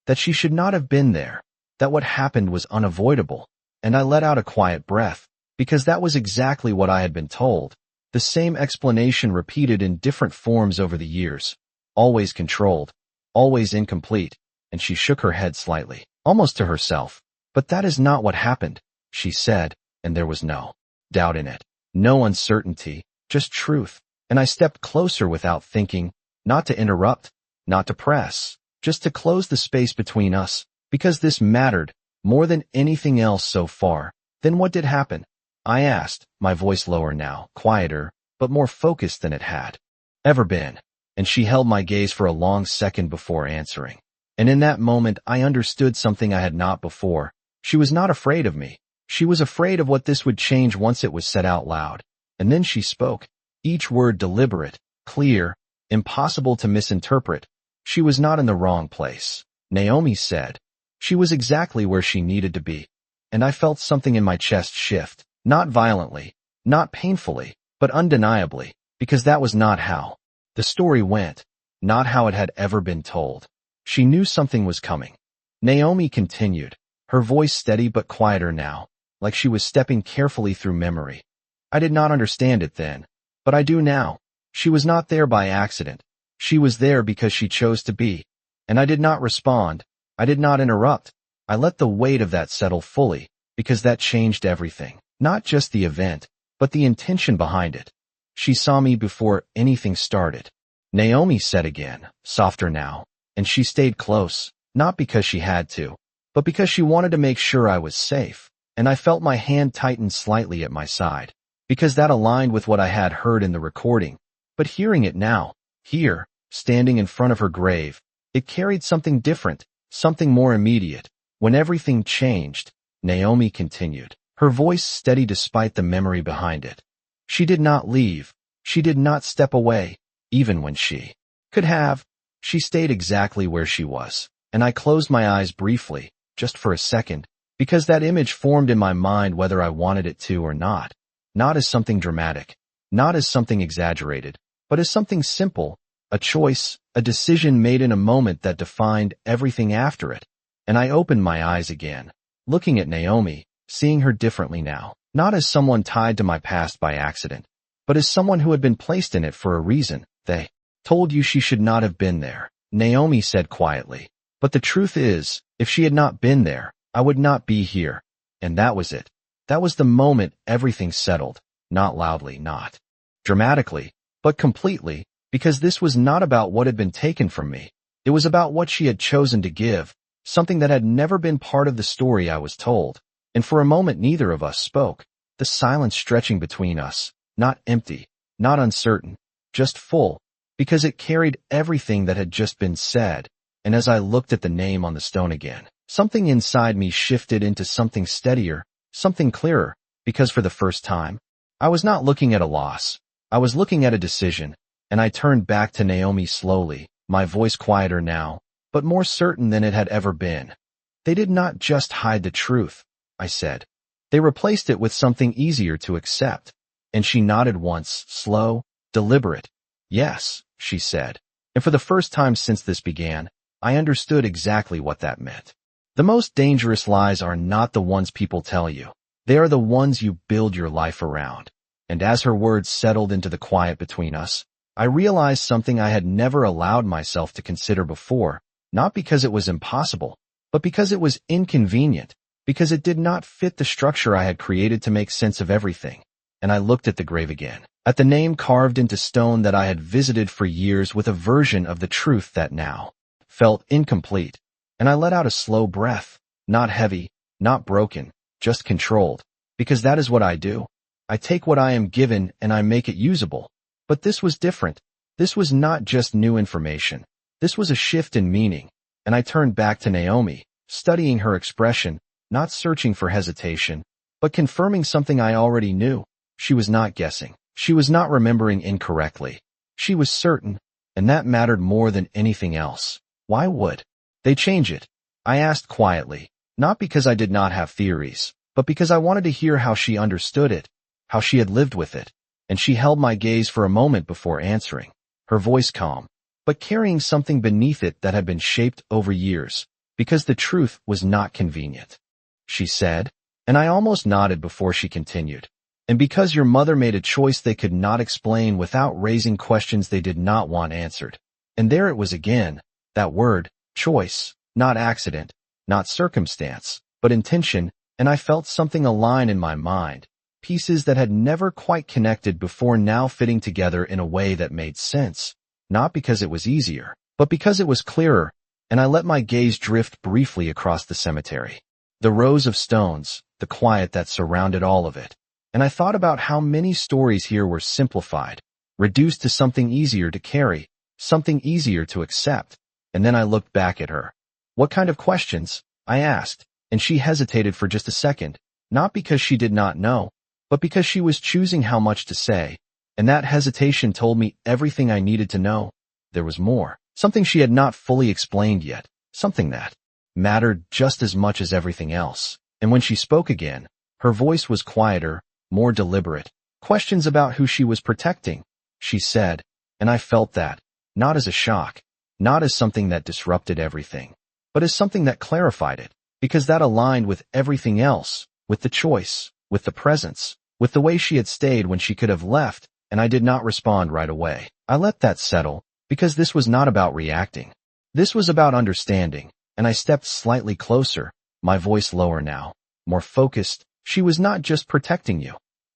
S1: that she should not have been there, that what happened was unavoidable, and I let out a quiet breath, because that was exactly what I had been told. The same explanation repeated in different forms over the years, always controlled, always incomplete, and she shook her head slightly, almost to herself. But that is not what happened, she said, and there was no doubt in it, no uncertainty, just truth. And I stepped closer without thinking, not to interrupt, not to press, just to close the space between us, because this mattered more than anything else so far. Then what did happen? I asked, my voice lower now, quieter, but more focused than it had ever been. And she held my gaze for a long second before answering. And in that moment I understood something I had not before. She was not afraid of me. She was afraid of what this would change once it was said out loud. And then she spoke, each word deliberate, clear, impossible to misinterpret. She was not in the wrong place, Naomi said. She was exactly where she needed to be. And I felt something in my chest shift, not violently, not painfully, but undeniably, because that was not how the story went, not how it had ever been told. She knew something was coming. Naomi continued, her voice steady but quieter now, like she was stepping carefully through memory. I did not understand it then, but I do now. She was not there by accident. She was there because she chose to be. And I did not respond. I did not interrupt. I let the weight of that settle fully, because that changed everything. Not just the event, but the intention behind it. She saw me before anything started. Naomi said again, softer now, and she stayed close, not because she had to, but because she wanted to make sure I was safe. And I felt my hand tighten slightly at my side, because that aligned with what I had heard in the recording. But hearing it now, here, standing in front of her grave, it carried something different, something more immediate. When everything changed, Naomi continued, her voice steady despite the memory behind it. She did not leave. She did not step away, even when she could have. She stayed exactly where she was, and I closed my eyes briefly, just for a second, because that image formed in my mind whether I wanted it to or not. Not as something dramatic, not as something exaggerated, but as something simple, a choice, a decision made in a moment that defined everything after it. And I opened my eyes again, looking at Naomi, seeing her differently now, not as someone tied to my past by accident, but as someone who had been placed in it for a reason. They told you she should not have been there, Naomi said quietly. But the truth is, if she had not been there, I would not be here. And that was it. That was the moment everything settled, not loudly, not dramatically, but completely, because this was not about what had been taken from me. It was about what she had chosen to give, something that had never been part of the story I was told. And for a moment neither of us spoke, the silence stretching between us, not empty, not uncertain, just full, because it carried everything that had just been said. And as I looked at the name on the stone again, something inside me shifted into something steadier, something clearer, because for the first time, I was not looking at a loss. I was looking at a decision, and I turned back to Naomi slowly, my voice quieter now, but more certain than it had ever been. They did not just hide the truth, I said. They replaced it with something easier to accept. And she nodded once, slow, deliberate. Yes, she said. And for the first time since this began, I understood exactly what that meant. The most dangerous lies are not the ones people tell you. They are the ones you build your life around. And as her words settled into the quiet between us, I realized something I had never allowed myself to consider before, not because it was impossible, but because it was inconvenient, because it did not fit the structure I had created to make sense of everything. And I looked at the grave again. at the name carved into stone that I had visited for years with a version of the truth that now felt incomplete. And I let out a slow breath, not heavy, not broken, just controlled, because that is what I do. I take what I am given and I make it usable. But this was different. This was not just new information. This was a shift in meaning. And I turned back to Naomi, studying her expression, not searching for hesitation, but confirming something I already knew. She was not guessing. She was not remembering incorrectly. She was certain, and that mattered more than anything else. Why would they change it? I asked quietly, not because I did not have theories, but because I wanted to hear how she understood it, how she had lived with it. And she held my gaze for a moment before answering, her voice calm, but carrying something beneath it that had been shaped over years, because the truth was not convenient. She said, and I almost nodded before she continued. And because your mother made a choice they could not explain without raising questions they did not want answered. And there it was again, that word, choice, not accident, not circumstance, but intention, and I felt something align in my mind, pieces that had never quite connected before now fitting together in a way that made sense, not because it was easier, but because it was clearer, and I let my gaze drift briefly across the cemetery. The rows of stones, the quiet that surrounded all of it. And I thought about how many stories here were simplified, reduced to something easier to carry, something easier to accept. And then I looked back at her. What kind of questions? I asked, and she hesitated for just a second, not because she did not know, but because she was choosing how much to say. And that hesitation told me everything I needed to know. There was more, something she had not fully explained yet, something that mattered just as much as everything else. And when she spoke again, her voice was quieter, more deliberate. Questions about who she was protecting, she said, and I felt that, not as a shock, not as something that disrupted everything, but as something that clarified it, because that aligned with everything else, with the choice, with the presence, with the way she had stayed when she could have left, and I did not respond right away. I let that settle, because this was not about reacting. This was about understanding, and I stepped slightly closer, my voice lower now, more focused. She was not just protecting you,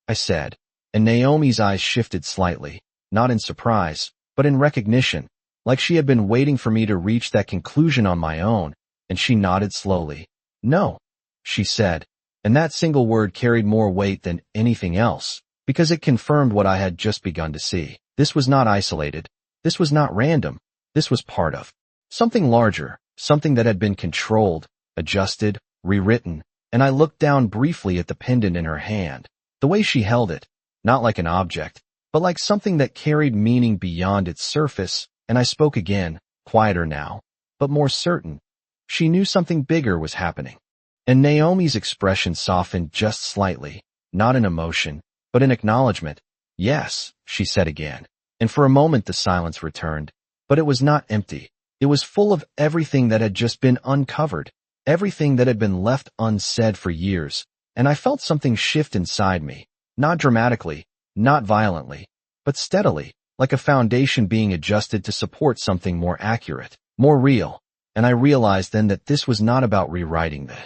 S1: I said, and Naomi's eyes shifted slightly, not in surprise, but in recognition, like she had been waiting for me to reach that conclusion on my own, and she nodded slowly. No, she said, and that single word carried more weight than anything else, because it confirmed what I had just begun to see. This was not isolated. This was not random. This was part of something larger, something that had been controlled, adjusted, rewritten. And I looked down briefly at the pendant in her hand, the way she held it, not like an object, but like something that carried meaning beyond its surface, and I spoke again, quieter now, but more certain. She knew something bigger was happening. And Naomi's expression softened just slightly, not in emotion, but in acknowledgement. Yes, she said again, and for a moment the silence returned, but it was not empty. It was full of everything that had just been uncovered. Everything that had been left unsaid for years, and I felt something shift inside me, not dramatically, not violently, but steadily, like a foundation being adjusted to support something more accurate, more real. And I realized then that this was not about rewriting the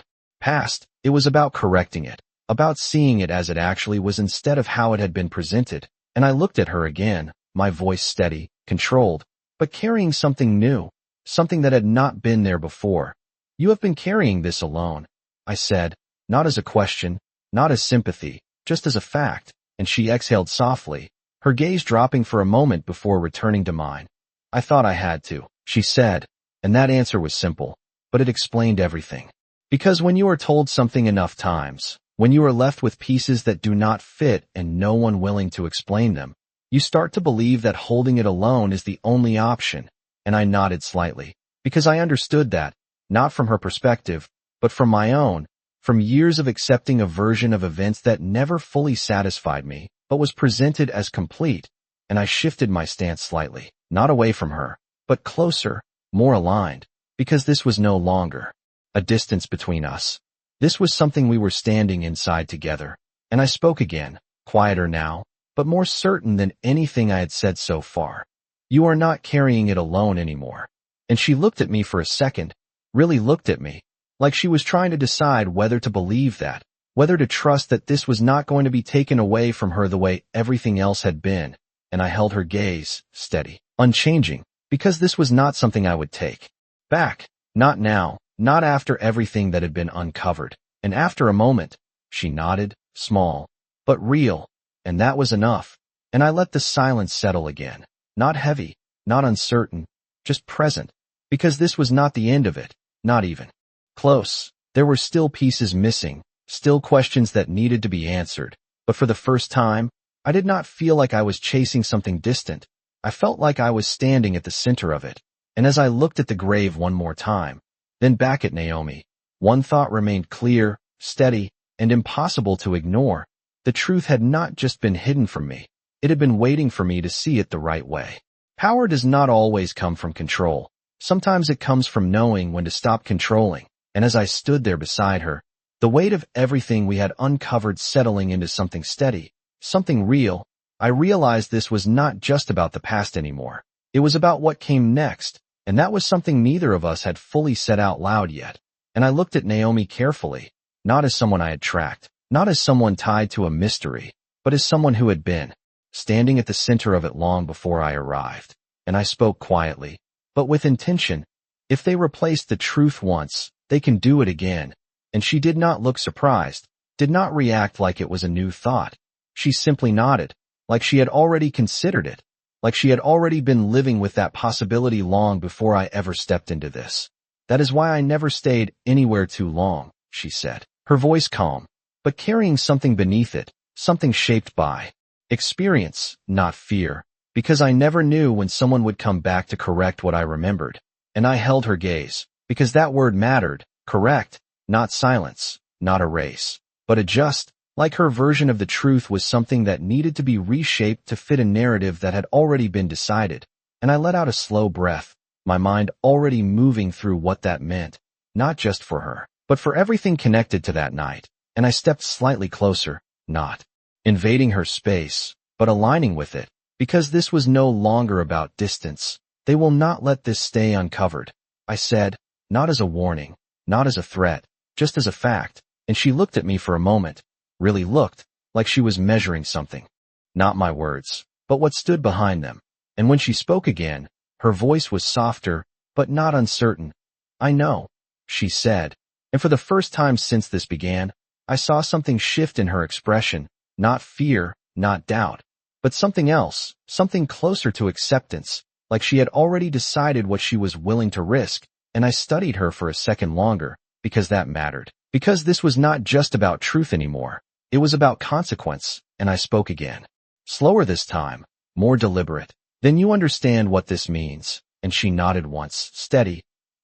S1: past, it was about correcting it, about seeing it as it actually was instead of how it had been presented. And I looked at her again, my voice steady, controlled, but carrying something new, something that had not been there before. You have been carrying this alone, I said, not as a question, not as sympathy, just as a fact, and she exhaled softly, her gaze dropping for a moment before returning to mine. I thought I had to, she said, and that answer was simple, but it explained everything. Because when you are told something enough times, when you are left with pieces that do not fit and no one willing to explain them, you start to believe that holding it alone is the only option, and I nodded slightly, because I understood that, not from her perspective, but from my own, from years of accepting a version of events that never fully satisfied me, but was presented as complete, and I shifted my stance slightly, not away from her, but closer, more aligned, because this was no longer a distance between us. This was something we were standing inside together, and I spoke again, quieter now, but more certain than anything I had said so far. You are not carrying it alone anymore. And she looked at me for a second, really looked at me, like she was trying to decide whether to believe that, whether to trust that this was not going to be taken away from her the way everything else had been, and I held her gaze, steady, unchanging, because this was not something I would take back. Not now, not after everything that had been uncovered. And after a moment, she nodded, small, but real, and that was enough. And I let the silence settle again. Not heavy, not uncertain, just present, because this was not the end of it, not even close. There were still pieces missing, still questions that needed to be answered, but for the first time, I did not feel like I was chasing something distant. I felt like I was standing at the center of it, and as I looked at the grave one more time, then back at Naomi, one thought remained clear, steady, and impossible to ignore. The truth had not just been hidden from me, it had been waiting for me to see it the right way. Power does not always come from control. Sometimes it comes from knowing when to stop controlling, and as I stood there beside her, the weight of everything we had uncovered settling into something steady, something real, I realized this was not just about the past anymore. It was about what came next, and that was something neither of us had fully said out loud yet. And I looked at Naomi carefully, not as someone I had tracked, not as someone tied to a mystery, but as someone who had been standing at the center of it long before I arrived. And I spoke quietly, but with intention. If they replaced the truth once, they can do it again. And she did not look surprised, did not react like it was a new thought. She simply nodded, like she had already considered it, like she had already been living with that possibility long before I ever stepped into this. That is why I never stayed anywhere too long, she said, her voice calm, but carrying something beneath it, something shaped by experience, not fear, because I never knew when someone would come back to correct what I remembered. And I held her gaze, because that word mattered, correct, not silence, not erase, but adjust, like her version of the truth was something that needed to be reshaped to fit a narrative that had already been decided. And I let out a slow breath, my mind already moving through what that meant, not just for her, but for everything connected to that night. And I stepped slightly closer, not invading her space, but aligning with it, because this was no longer about distance. They will not let this stay uncovered, I said, not as a warning, not as a threat, just as a fact. And she looked at me for a moment, really looked, like she was measuring something. Not my words, but what stood behind them. And when she spoke again, her voice was softer, but not uncertain. I know, she said, and for the first time since this began, I saw something shift in her expression, not fear, not doubt, but something else, something closer to acceptance, like she had already decided what she was willing to risk. And I studied her for a second longer, because that mattered. Because this was not just about truth anymore. It was about consequence, and I spoke again. Slower this time, more deliberate. Then you understand what this means. And she nodded once, steady.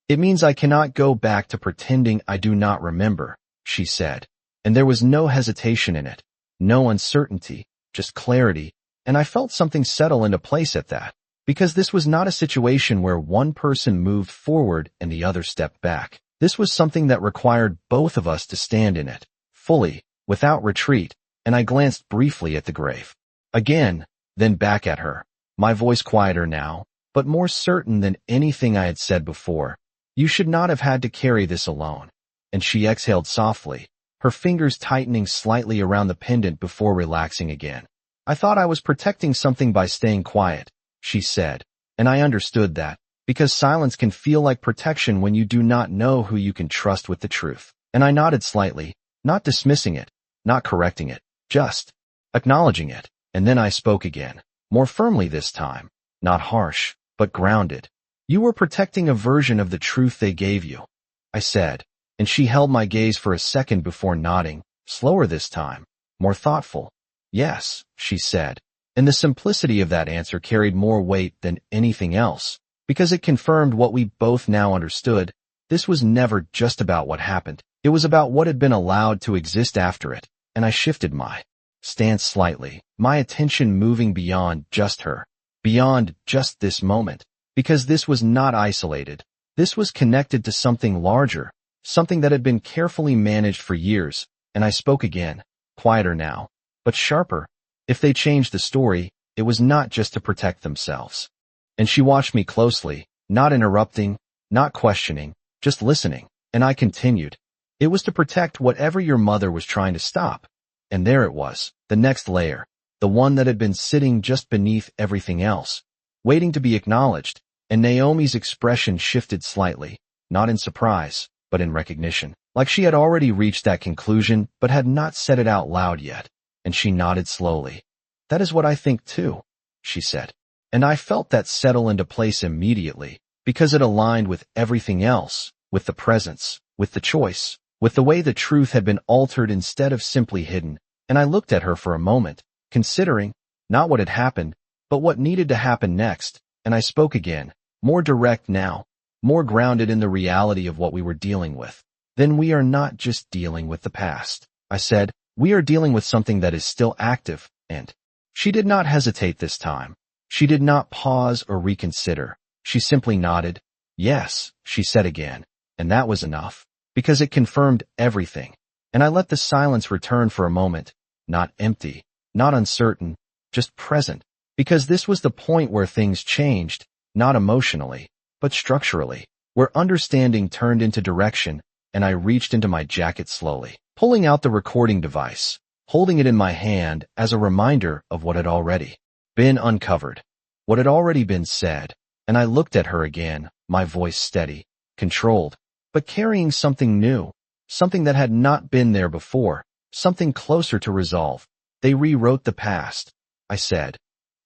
S1: It means I cannot go back to pretending I do not remember, she said. And there was no hesitation in it, no uncertainty, just clarity, and I felt something settle into place at that. Because this was not a situation where one person moved forward and the other stepped back. This was something that required both of us to stand in it, fully, without retreat, and I glanced briefly at the grave. Again, then back at her, my voice quieter now, but more certain than anything I had said before. You should not have had to carry this alone. And she exhaled softly, her fingers tightening slightly around the pendant before relaxing again. I thought I was protecting something by staying quiet, she said, and I understood that, because silence can feel like protection when you do not know who you can trust with the truth. And I nodded slightly, not dismissing it, not correcting it, just acknowledging it. And then I spoke again, more firmly this time, not harsh, but grounded. You were protecting a version of the truth they gave you, I said, and she held my gaze for a second before nodding, slower this time, more thoughtful. Yes, she said. And the simplicity of that answer carried more weight than anything else, because it confirmed what we both now understood. This was never just about what happened. It was about what had been allowed to exist after it. And I shifted my stance slightly, my attention moving beyond just her, beyond just this moment, because this was not isolated. This was connected to something larger, something that had been carefully managed for years. And I spoke again, quieter now, but sharper. If they changed the story, it was not just to protect themselves. And she watched me closely, not interrupting, not questioning, just listening. And I continued. It was to protect whatever your mother was trying to stop. And there it was, the next layer, the one that had been sitting just beneath everything else, waiting to be acknowledged, and Naomi's expression shifted slightly, not in surprise, but in recognition, like she had already reached that conclusion but had not said it out loud yet, and she nodded slowly. "That is what I think too," she said. And I felt that settle into place immediately, because it aligned with everything else, with the presence, with the choice, with the way the truth had been altered instead of simply hidden, and I looked at her for a moment, considering, not what had happened, but what needed to happen next, and I spoke again, more direct now, more grounded in the reality of what we were dealing with. "Then we are not just dealing with the past," I said. "We are dealing with something that is still active, and—" She did not hesitate this time. She did not pause or reconsider. She simply nodded. "Yes," she said again, and that was enough, because it confirmed everything. And I let the silence return for a moment, not empty, not uncertain, just present, because this was the point where things changed, not emotionally, but structurally, where understanding turned into direction, and I reached into my jacket slowly, pulling out the recording device, holding it in my hand as a reminder of what had already been uncovered, what had already been said, and I looked at her again, my voice steady, controlled, but carrying something new, something that had not been there before, something closer to resolve. "They rewrote the past," I said,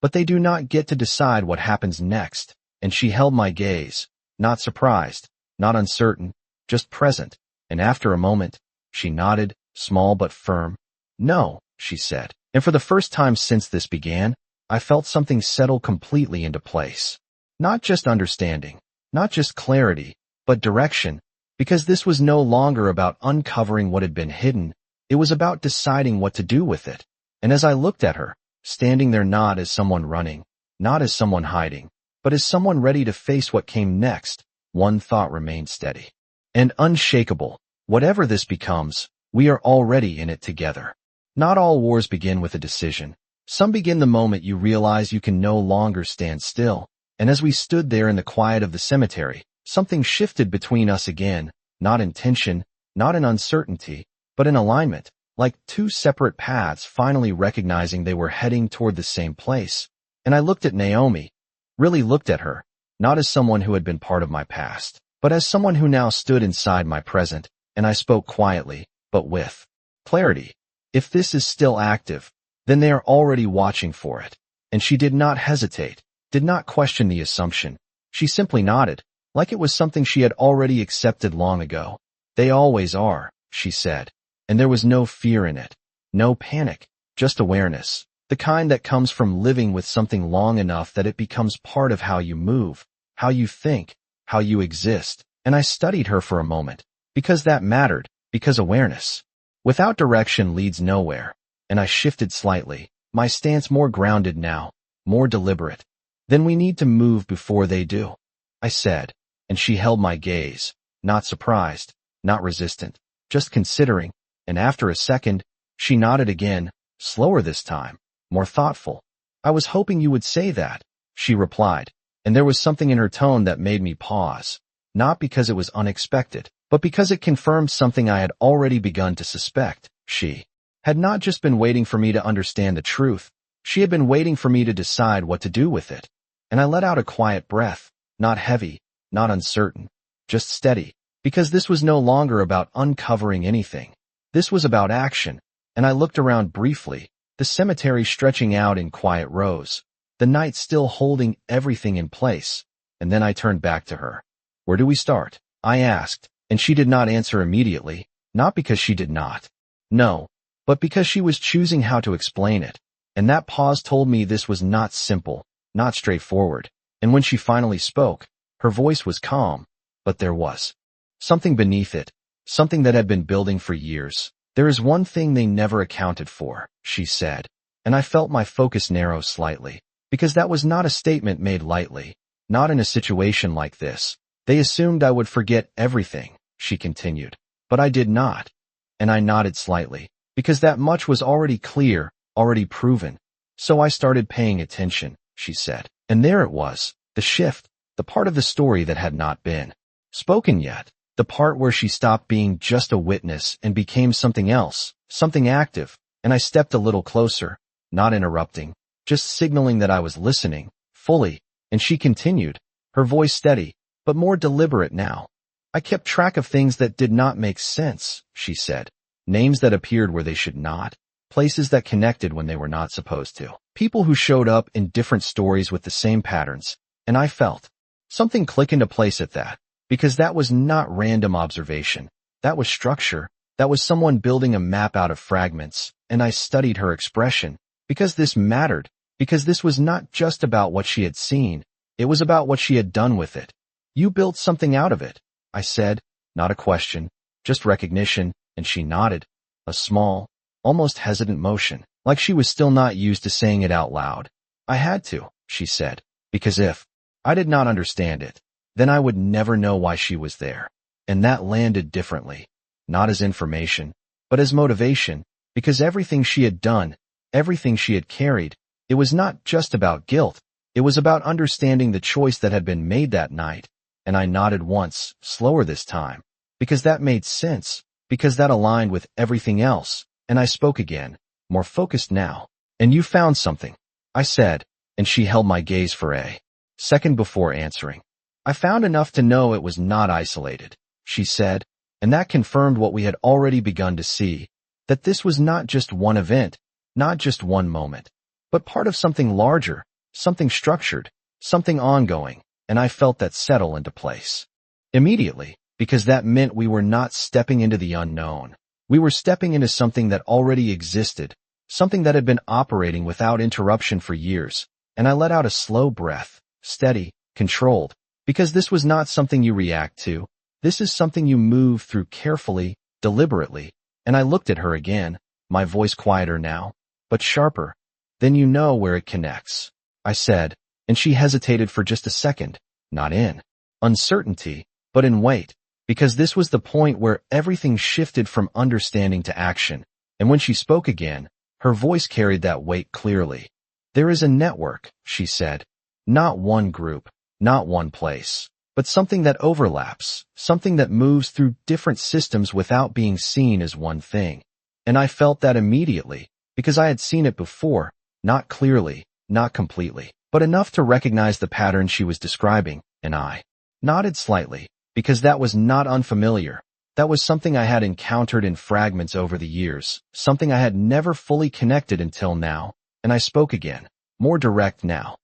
S1: "but they do not get to decide what happens next." And she held my gaze, not surprised, not uncertain, just present, and after a moment, she nodded, small but firm. "No," she said, and for the first time since this began, I felt something settle completely into place. Not just understanding, not just clarity, but direction, because this was no longer about uncovering what had been hidden, it was about deciding what to do with it. And as I looked at her, standing there not as someone running, not as someone hiding, but as someone ready to face what came next, one thought remained steady and unshakable. Whatever this becomes, we are already in it together. Not all wars begin with a decision. Some begin the moment you realize you can no longer stand still. And as we stood there in the quiet of the cemetery, something shifted between us again, not in tension, not in uncertainty, but in alignment, like two separate paths finally recognizing they were heading toward the same place. And I looked at Naomi, really looked at her, not as someone who had been part of my past, but as someone who now stood inside my present, and I spoke quietly, but with clarity. "If this is still active, then they are already watching for it." And she did not hesitate, did not question the assumption. She simply nodded, like it was something she had already accepted long ago. "They always are," she said, and there was no fear in it, no panic, just awareness, the kind that comes from living with something long enough that it becomes part of how you move, how you think, how you exist. And I studied her for a moment, because that mattered, because awareness without direction leads nowhere. And I shifted slightly, my stance more grounded now, more deliberate. "Then we need to move before they do," I said, and she held my gaze, not surprised, not resistant, just considering, and after a second, she nodded again, slower this time, more thoughtful. "I was hoping you would say that," she replied, and there was something in her tone that made me pause, not because it was unexpected, but because it confirmed something I had already begun to suspect. She had not just been waiting for me to understand the truth, she had been waiting for me to decide what to do with it. And I let out a quiet breath, not heavy, not uncertain, just steady, because this was no longer about uncovering anything. This was about action, and I looked around briefly, the cemetery stretching out in quiet rows, the night still holding everything in place, and then I turned back to her. "Where do we start?" I asked, and she did not answer immediately, not because she did not. No, but because she was choosing how to explain it, and that pause told me this was not simple, not straightforward. And when she finally spoke, her voice was calm, but there was something beneath it, something that had been building for years. "There is one thing they never accounted for," she said, and I felt my focus narrow slightly, because that was not a statement made lightly, not in a situation like this. "They assumed I would forget everything," she continued, "but I did not." And I nodded slightly, because that much was already clear, already proven. "So I started paying attention," she said. And there it was, the shift, the part of the story that had not been spoken yet, The part where she stopped being just a witness and became something else, something active, and I stepped a little closer, not interrupting, just signaling that I was listening, fully, and she continued, her voice steady, but more deliberate now. I kept track of things that did not make sense, she said. Names that appeared where they should not. Places that connected when they were not supposed to. People who showed up in different stories with the same patterns. And I felt something click into place at that. Because that was not random observation. That was structure. That was someone building a map out of fragments. And I studied her expression. Because this mattered. Because this was not just about what she had seen. It was about what she had done with it. You built something out of it, I said, not a question, just recognition, and she nodded. A small, almost hesitant motion, like she was still not used to saying it out loud. I had to, she said, because if I did not understand it, then I would never know why she was there. And that landed differently, not as information, but as motivation, because everything she had done, everything she had carried, it was not just about guilt. It was about understanding the choice that had been made that night. And I nodded once, slower this time, because that made sense, because that aligned with everything else, and I spoke again, more focused now. And you found something, I said, and she held my gaze for a second before answering. I found enough to know it was not isolated, she said, and that confirmed what we had already begun to see, that this was not just one event, not just one moment, but part of something larger, something structured, something ongoing. And I felt that settle into place. Immediately, because that meant we were not stepping into the unknown. We were stepping into something that already existed, something that had been operating without interruption for years, and I let out a slow breath, steady, controlled, because this was not something you react to. This is something you move through carefully, deliberately, and I looked at her again, my voice quieter now, but sharper. Then you know where it connects, I said. And she hesitated for just a second, not in uncertainty, but in wait, because this was the point where everything shifted from understanding to action, and when she spoke again, her voice carried that weight clearly. There is a network, she said, not one group, not one place, but something that overlaps, something that moves through different systems without being seen as one thing. And I felt that immediately, because I had seen it before, not clearly, not completely, but enough to recognize the pattern she was describing, and I nodded slightly, because that was not unfamiliar. That was something I had encountered in fragments over the years, something I had never fully connected until now, and I spoke again, more direct now.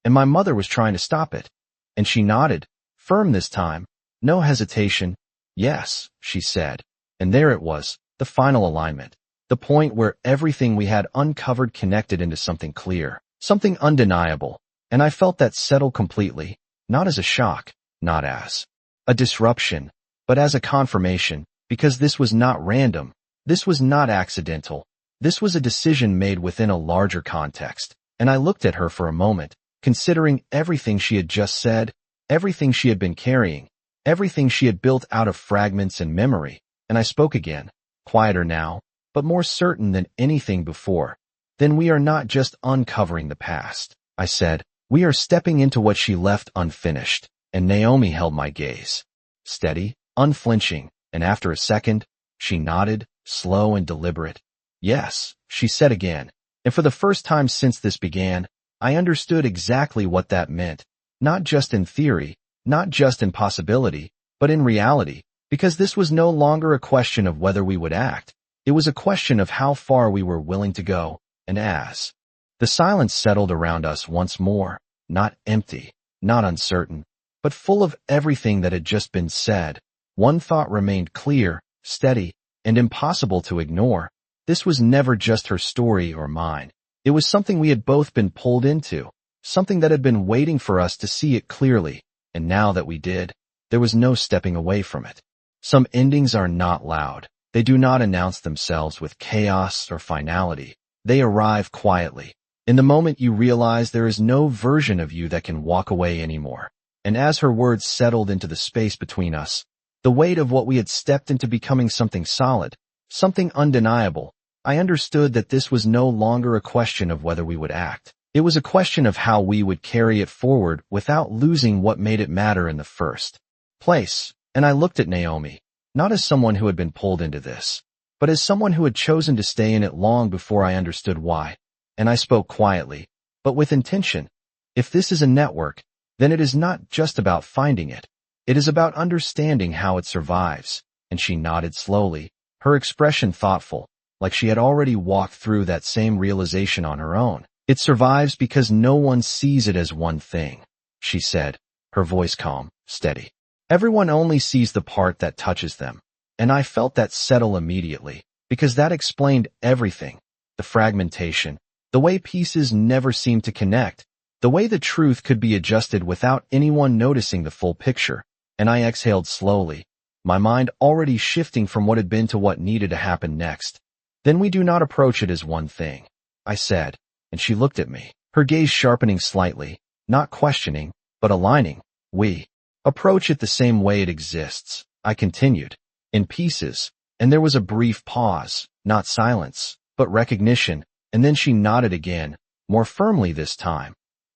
S1: And my mother was trying to stop it. And she nodded, firm this time, no hesitation. Yes, she said. And there it was, the final alignment, the point where everything we had uncovered connected into something clear. Something undeniable, and I felt that settle completely, not as a shock, not as a disruption, but as a confirmation, because this was not random, this was not accidental, this was a decision made within a larger context, and I looked at her for a moment, considering everything she had just said, everything she had been carrying, everything she had built out of fragments and memory, and I spoke again, quieter now, but more certain than anything before. Then we are not just uncovering the past, I said. We are stepping into what she left unfinished. And Naomi held my gaze. Steady, unflinching, and after a second, she nodded, slow and deliberate. Yes, she said again. And for the first time since this began, I understood exactly what that meant. Not just in theory, not just in possibility, but in reality, because this was no longer a question of whether we would act. It was a question of how far we were willing to go. And as the silence settled around us once more, not empty, not uncertain, but full of everything that had just been said, one thought remained clear, steady, and impossible to ignore. This was never just her story or mine. It was something we had both been pulled into, something that had been waiting for us to see it clearly, and now that we did, there was no stepping away from it. Some endings are not loud. They do not announce themselves with chaos or finality. They arrive quietly. In the moment you realize there is no version of you that can walk away anymore. And as her words settled into the space between us, the weight of what we had stepped into becoming something solid, something undeniable, I understood that this was no longer a question of whether we would act. It was a question of how we would carry it forward without losing what made it matter in the first place. And I looked at Naomi, not as someone who had been pulled into this, but as someone who had chosen to stay in it long before I understood why. And I spoke quietly, but with intention. If this is a network, then it is not just about finding it. It is about understanding how it survives. And she nodded slowly, her expression thoughtful, like she had already walked through that same realization on her own. It survives because no one sees it as one thing, she said, her voice calm, steady. Everyone only sees the part that touches them. And I felt that settle immediately, because that explained everything. The fragmentation, the way pieces never seem to connect, the way the truth could be adjusted without anyone noticing the full picture. And I exhaled slowly, my mind already shifting from what had been to what needed to happen next. Then we do not approach it as one thing, I said, and she looked at me, her gaze sharpening slightly, not questioning, but aligning. We approach it the same way it exists, I continued, in pieces, and there was a brief pause, not silence, but recognition, and then she nodded again, more firmly this time.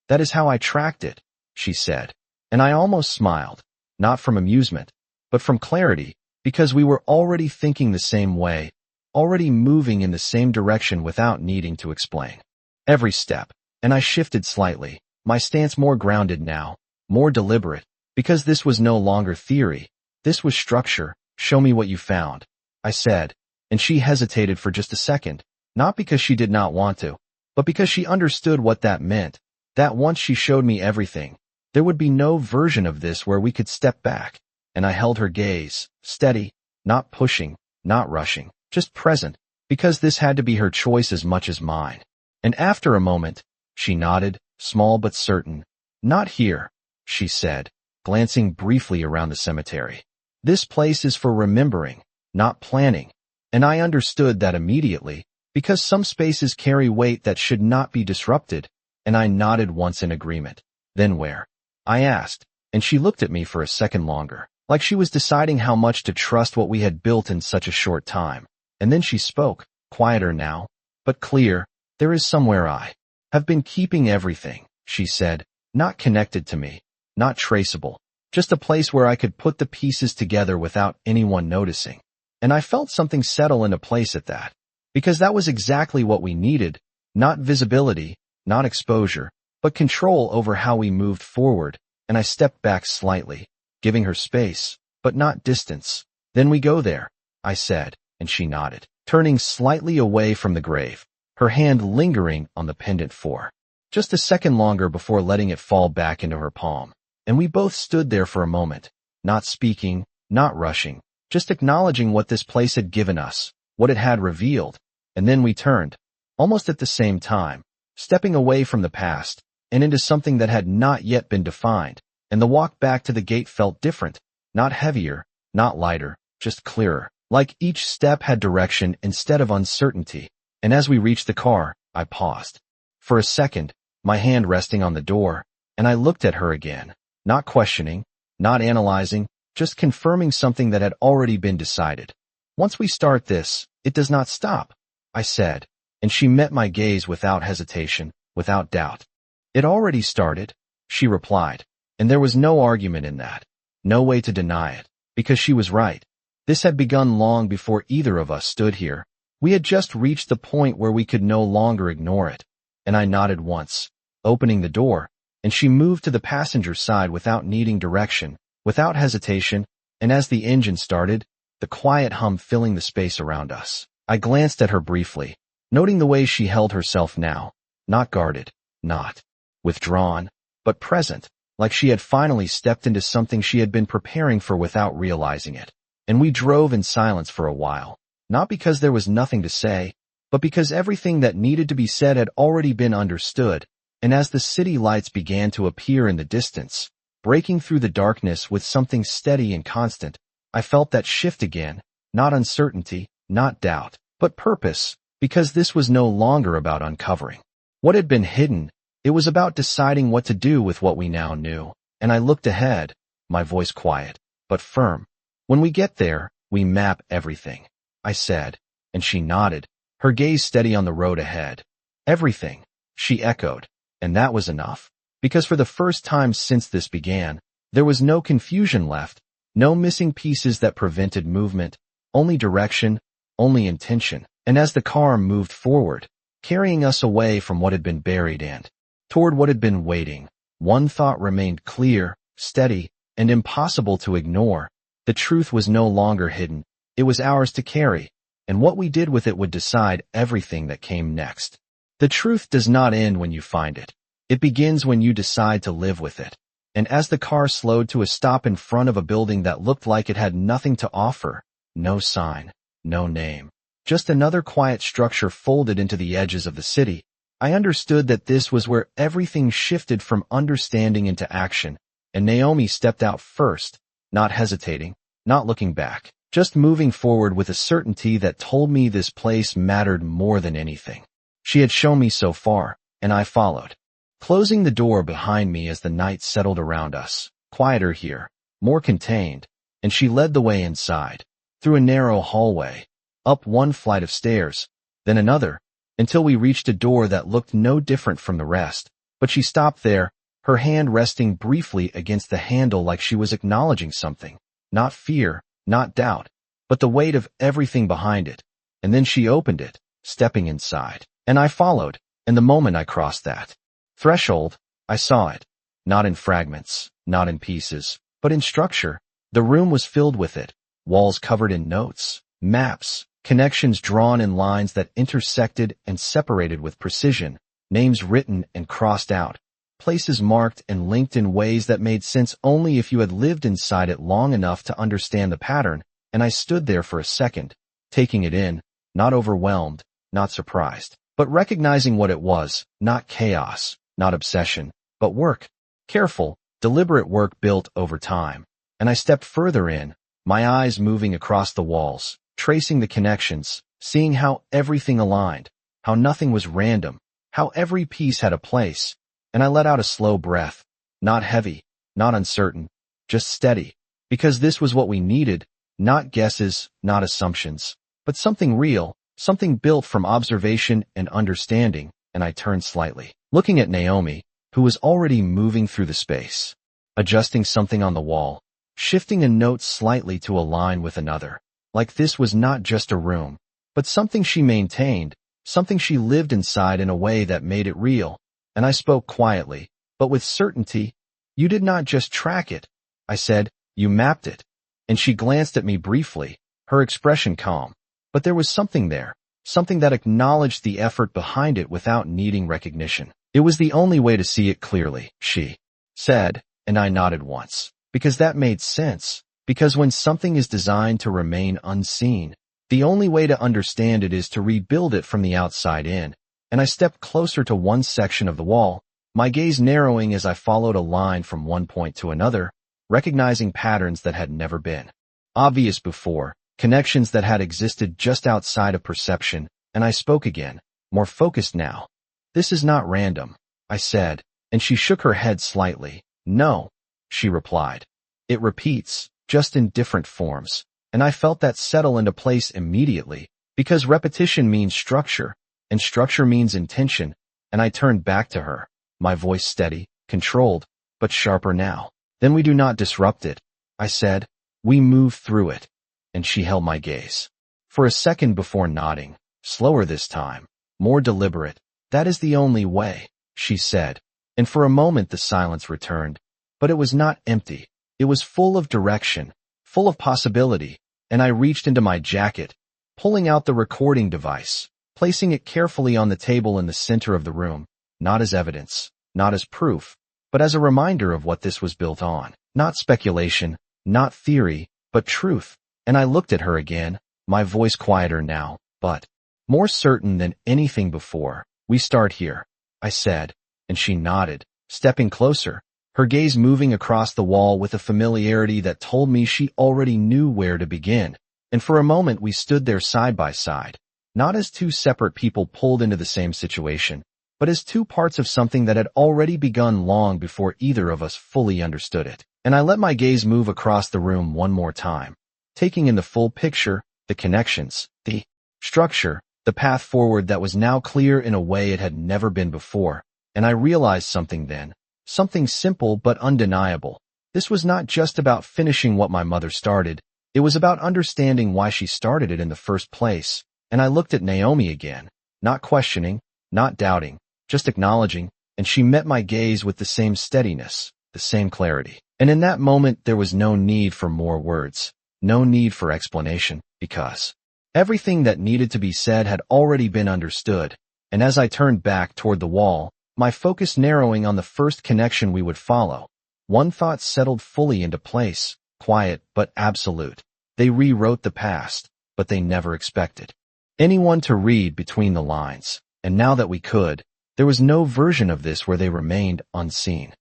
S1: That is how I tracked it, she said, and I almost smiled, not from amusement, but from clarity, because we were already thinking the same way, already moving in the same direction without needing to explain. Every step, and I shifted slightly, my stance more grounded now, more deliberate, because this was no longer theory, this was structure. Show me what you found, I said, and she hesitated for just a second, not because she did not want to, but because she understood what that meant, that once she showed me everything, there would be no version of this where we could step back. And I held her gaze, steady, not pushing, not rushing, just present, because this had to be her choice as much as mine. And after a moment, she nodded, small but certain. Not here, she said, glancing briefly around the cemetery. This place is for remembering, not planning. And I understood that immediately, because some spaces carry weight that should not be disrupted, and I nodded once in agreement. Then where? I asked, and she looked at me for a second longer, like she was deciding how much to trust what we had built in such a short time. And then she spoke, quieter now, but clear. There is somewhere I have been keeping everything, she said, not connected to me, not traceable, just a place where I could put the pieces together without anyone noticing. And I felt something settle into place at that, because that was exactly what we needed, not visibility, not exposure, but control over how we moved forward. And I stepped back slightly, giving her space, but not distance. Then we go there, I said, and she nodded, turning slightly away from the grave, her hand lingering on the pendant for just a second longer before letting it fall back into her palm. And we both stood there for a moment, not speaking, not rushing, just acknowledging what this place had given us, what it had revealed. And then we turned, almost at the same time, stepping away from the past and into something that had not yet been defined. And the walk back to the gate felt different, not heavier, not lighter, just clearer, like each step had direction instead of uncertainty. And as we reached the car, I paused. For a second, my hand resting on the door, and I looked at her again, not questioning, not analyzing, just confirming something that had already been decided. Once we start this, it does not stop, I said, and she met my gaze without hesitation, without doubt. It already started, she replied, and there was no argument in that, no way to deny it, because she was right. This had begun long before either of us stood here. We had just reached the point where we could no longer ignore it. And I nodded once, opening the door, and she moved to the passenger side without needing direction, without hesitation, and as the engine started, the quiet hum filling the space around us. I glanced at her briefly, noting the way she held herself now, not guarded, not withdrawn, but present, like she had finally stepped into something she had been preparing for without realizing it. And we drove in silence for a while, not because there was nothing to say, but because everything that needed to be said had already been understood. And as the city lights began to appear in the distance, breaking through the darkness with something steady and constant, I felt that shift again, not uncertainty, not doubt, but purpose, because this was no longer about uncovering what had been hidden. It was about deciding what to do with what we now knew. And I looked ahead, my voice quiet, but firm. When we get there, we map everything, I said, and she nodded, her gaze steady on the road ahead. Everything, she echoed, and that was enough, because for the first time since this began, there was no confusion left, No missing pieces that prevented movement, only direction, only intention. And as the car moved forward, carrying us away from what had been buried and toward what had been waiting, one thought remained clear, steady, and impossible to ignore. The truth was no longer hidden. It was ours to carry, and what we did with it would decide everything that came next. The truth does not end when you find it. It begins when you decide to live with it. And as the car slowed to a stop in front of a building that looked like it had nothing to offer, no sign, no name, just another quiet structure folded into the edges of the city, I understood that this was where everything shifted from understanding into action, and Naomi stepped out first, not hesitating, not looking back, just moving forward with a certainty that told me this place mattered more than anything she had shown me so far, and I followed, closing the door behind me as the night settled around us. Quieter here, more contained, and she led the way inside, through a narrow hallway, up one flight of stairs, then another, until we reached a door that looked no different from the rest. But she stopped there, her hand resting briefly against the handle like she was acknowledging something. Not fear, not doubt, but the weight of everything behind it. And then she opened it, stepping inside. And I followed, and the moment I crossed that threshold, I saw it. Not in fragments, not in pieces, but in structure. The room was filled with it. Walls covered in notes, maps, connections drawn in lines that intersected and separated with precision, names written and crossed out, places marked and linked in ways that made sense only if you had lived inside it long enough to understand the pattern. And I stood there for a second, taking it in, not overwhelmed, not surprised, but recognizing what it was, not chaos, not obsession, but work, careful, deliberate work built over time. And I stepped further in, my eyes moving across the walls, tracing the connections, seeing how everything aligned, how nothing was random, how every piece had a place. And I let out a slow breath, not heavy, not uncertain, just steady, because this was what we needed, not guesses, not assumptions, but something real, something built from observation and understanding. And I turned slightly, looking at Naomi, who was already moving through the space, adjusting something on the wall, shifting a note slightly to align with another. Like this was not just a room, but something she maintained, something she lived inside in a way that made it real. And I spoke quietly, but with certainty. You did not just track it, I said, you mapped it. And she glanced at me briefly, her expression calm. But there was something there, something that acknowledged the effort behind it without needing recognition. It was the only way to see it clearly, she said, and I nodded once. Because that made sense. Because when something is designed to remain unseen, the only way to understand it is to rebuild it from the outside in. And I stepped closer to one section of the wall, my gaze narrowing as I followed a line from one point to another, recognizing patterns that had never been obvious before, connections that had existed just outside of perception. And I spoke again, more focused now. This is not random, I said, and she shook her head slightly. No, she replied. It repeats, just in different forms. And I felt that settle into place immediately, because repetition means structure, and structure means intention. And I turned back to her, my voice steady, controlled, but sharper now. Then we do not disrupt it, I said. We move through it. And she held my gaze for a second before nodding, slower this time, more deliberate. That is the only way, she said. And for a moment the silence returned. But it was not empty. It was full of direction, full of possibility. And I reached into my jacket, pulling out the recording device, placing it carefully on the table in the center of the room, not as evidence, not as proof, but as a reminder of what this was built on. Not speculation, not theory, but truth. And I looked at her again, my voice quieter now, but more certain than anything before. We start here, I said, and she nodded, stepping closer, her gaze moving across the wall with a familiarity that told me she already knew where to begin. And for a moment we stood there side by side, not as two separate people pulled into the same situation, but as two parts of something that had already begun long before either of us fully understood it. And I let my gaze move across the room one more time, taking in the full picture, the connections, the structure, the path forward that was now clear in a way it had never been before. And I realized something then, something simple but undeniable. This was not just about finishing what my mother started. It was about understanding why she started it in the first place. And I looked at Naomi again, not questioning, not doubting, just acknowledging, and she met my gaze with the same steadiness, the same clarity. And in that moment, there was no need for more words, no need for explanation, because everything that needed to be said had already been understood. And as I turned back toward the wall, my focus narrowing on the first connection we would follow, one thought settled fully into place, quiet but absolute. They rewrote the past, but they never expected anyone to read between the lines. And now that we could, there was no version of this where they remained unseen.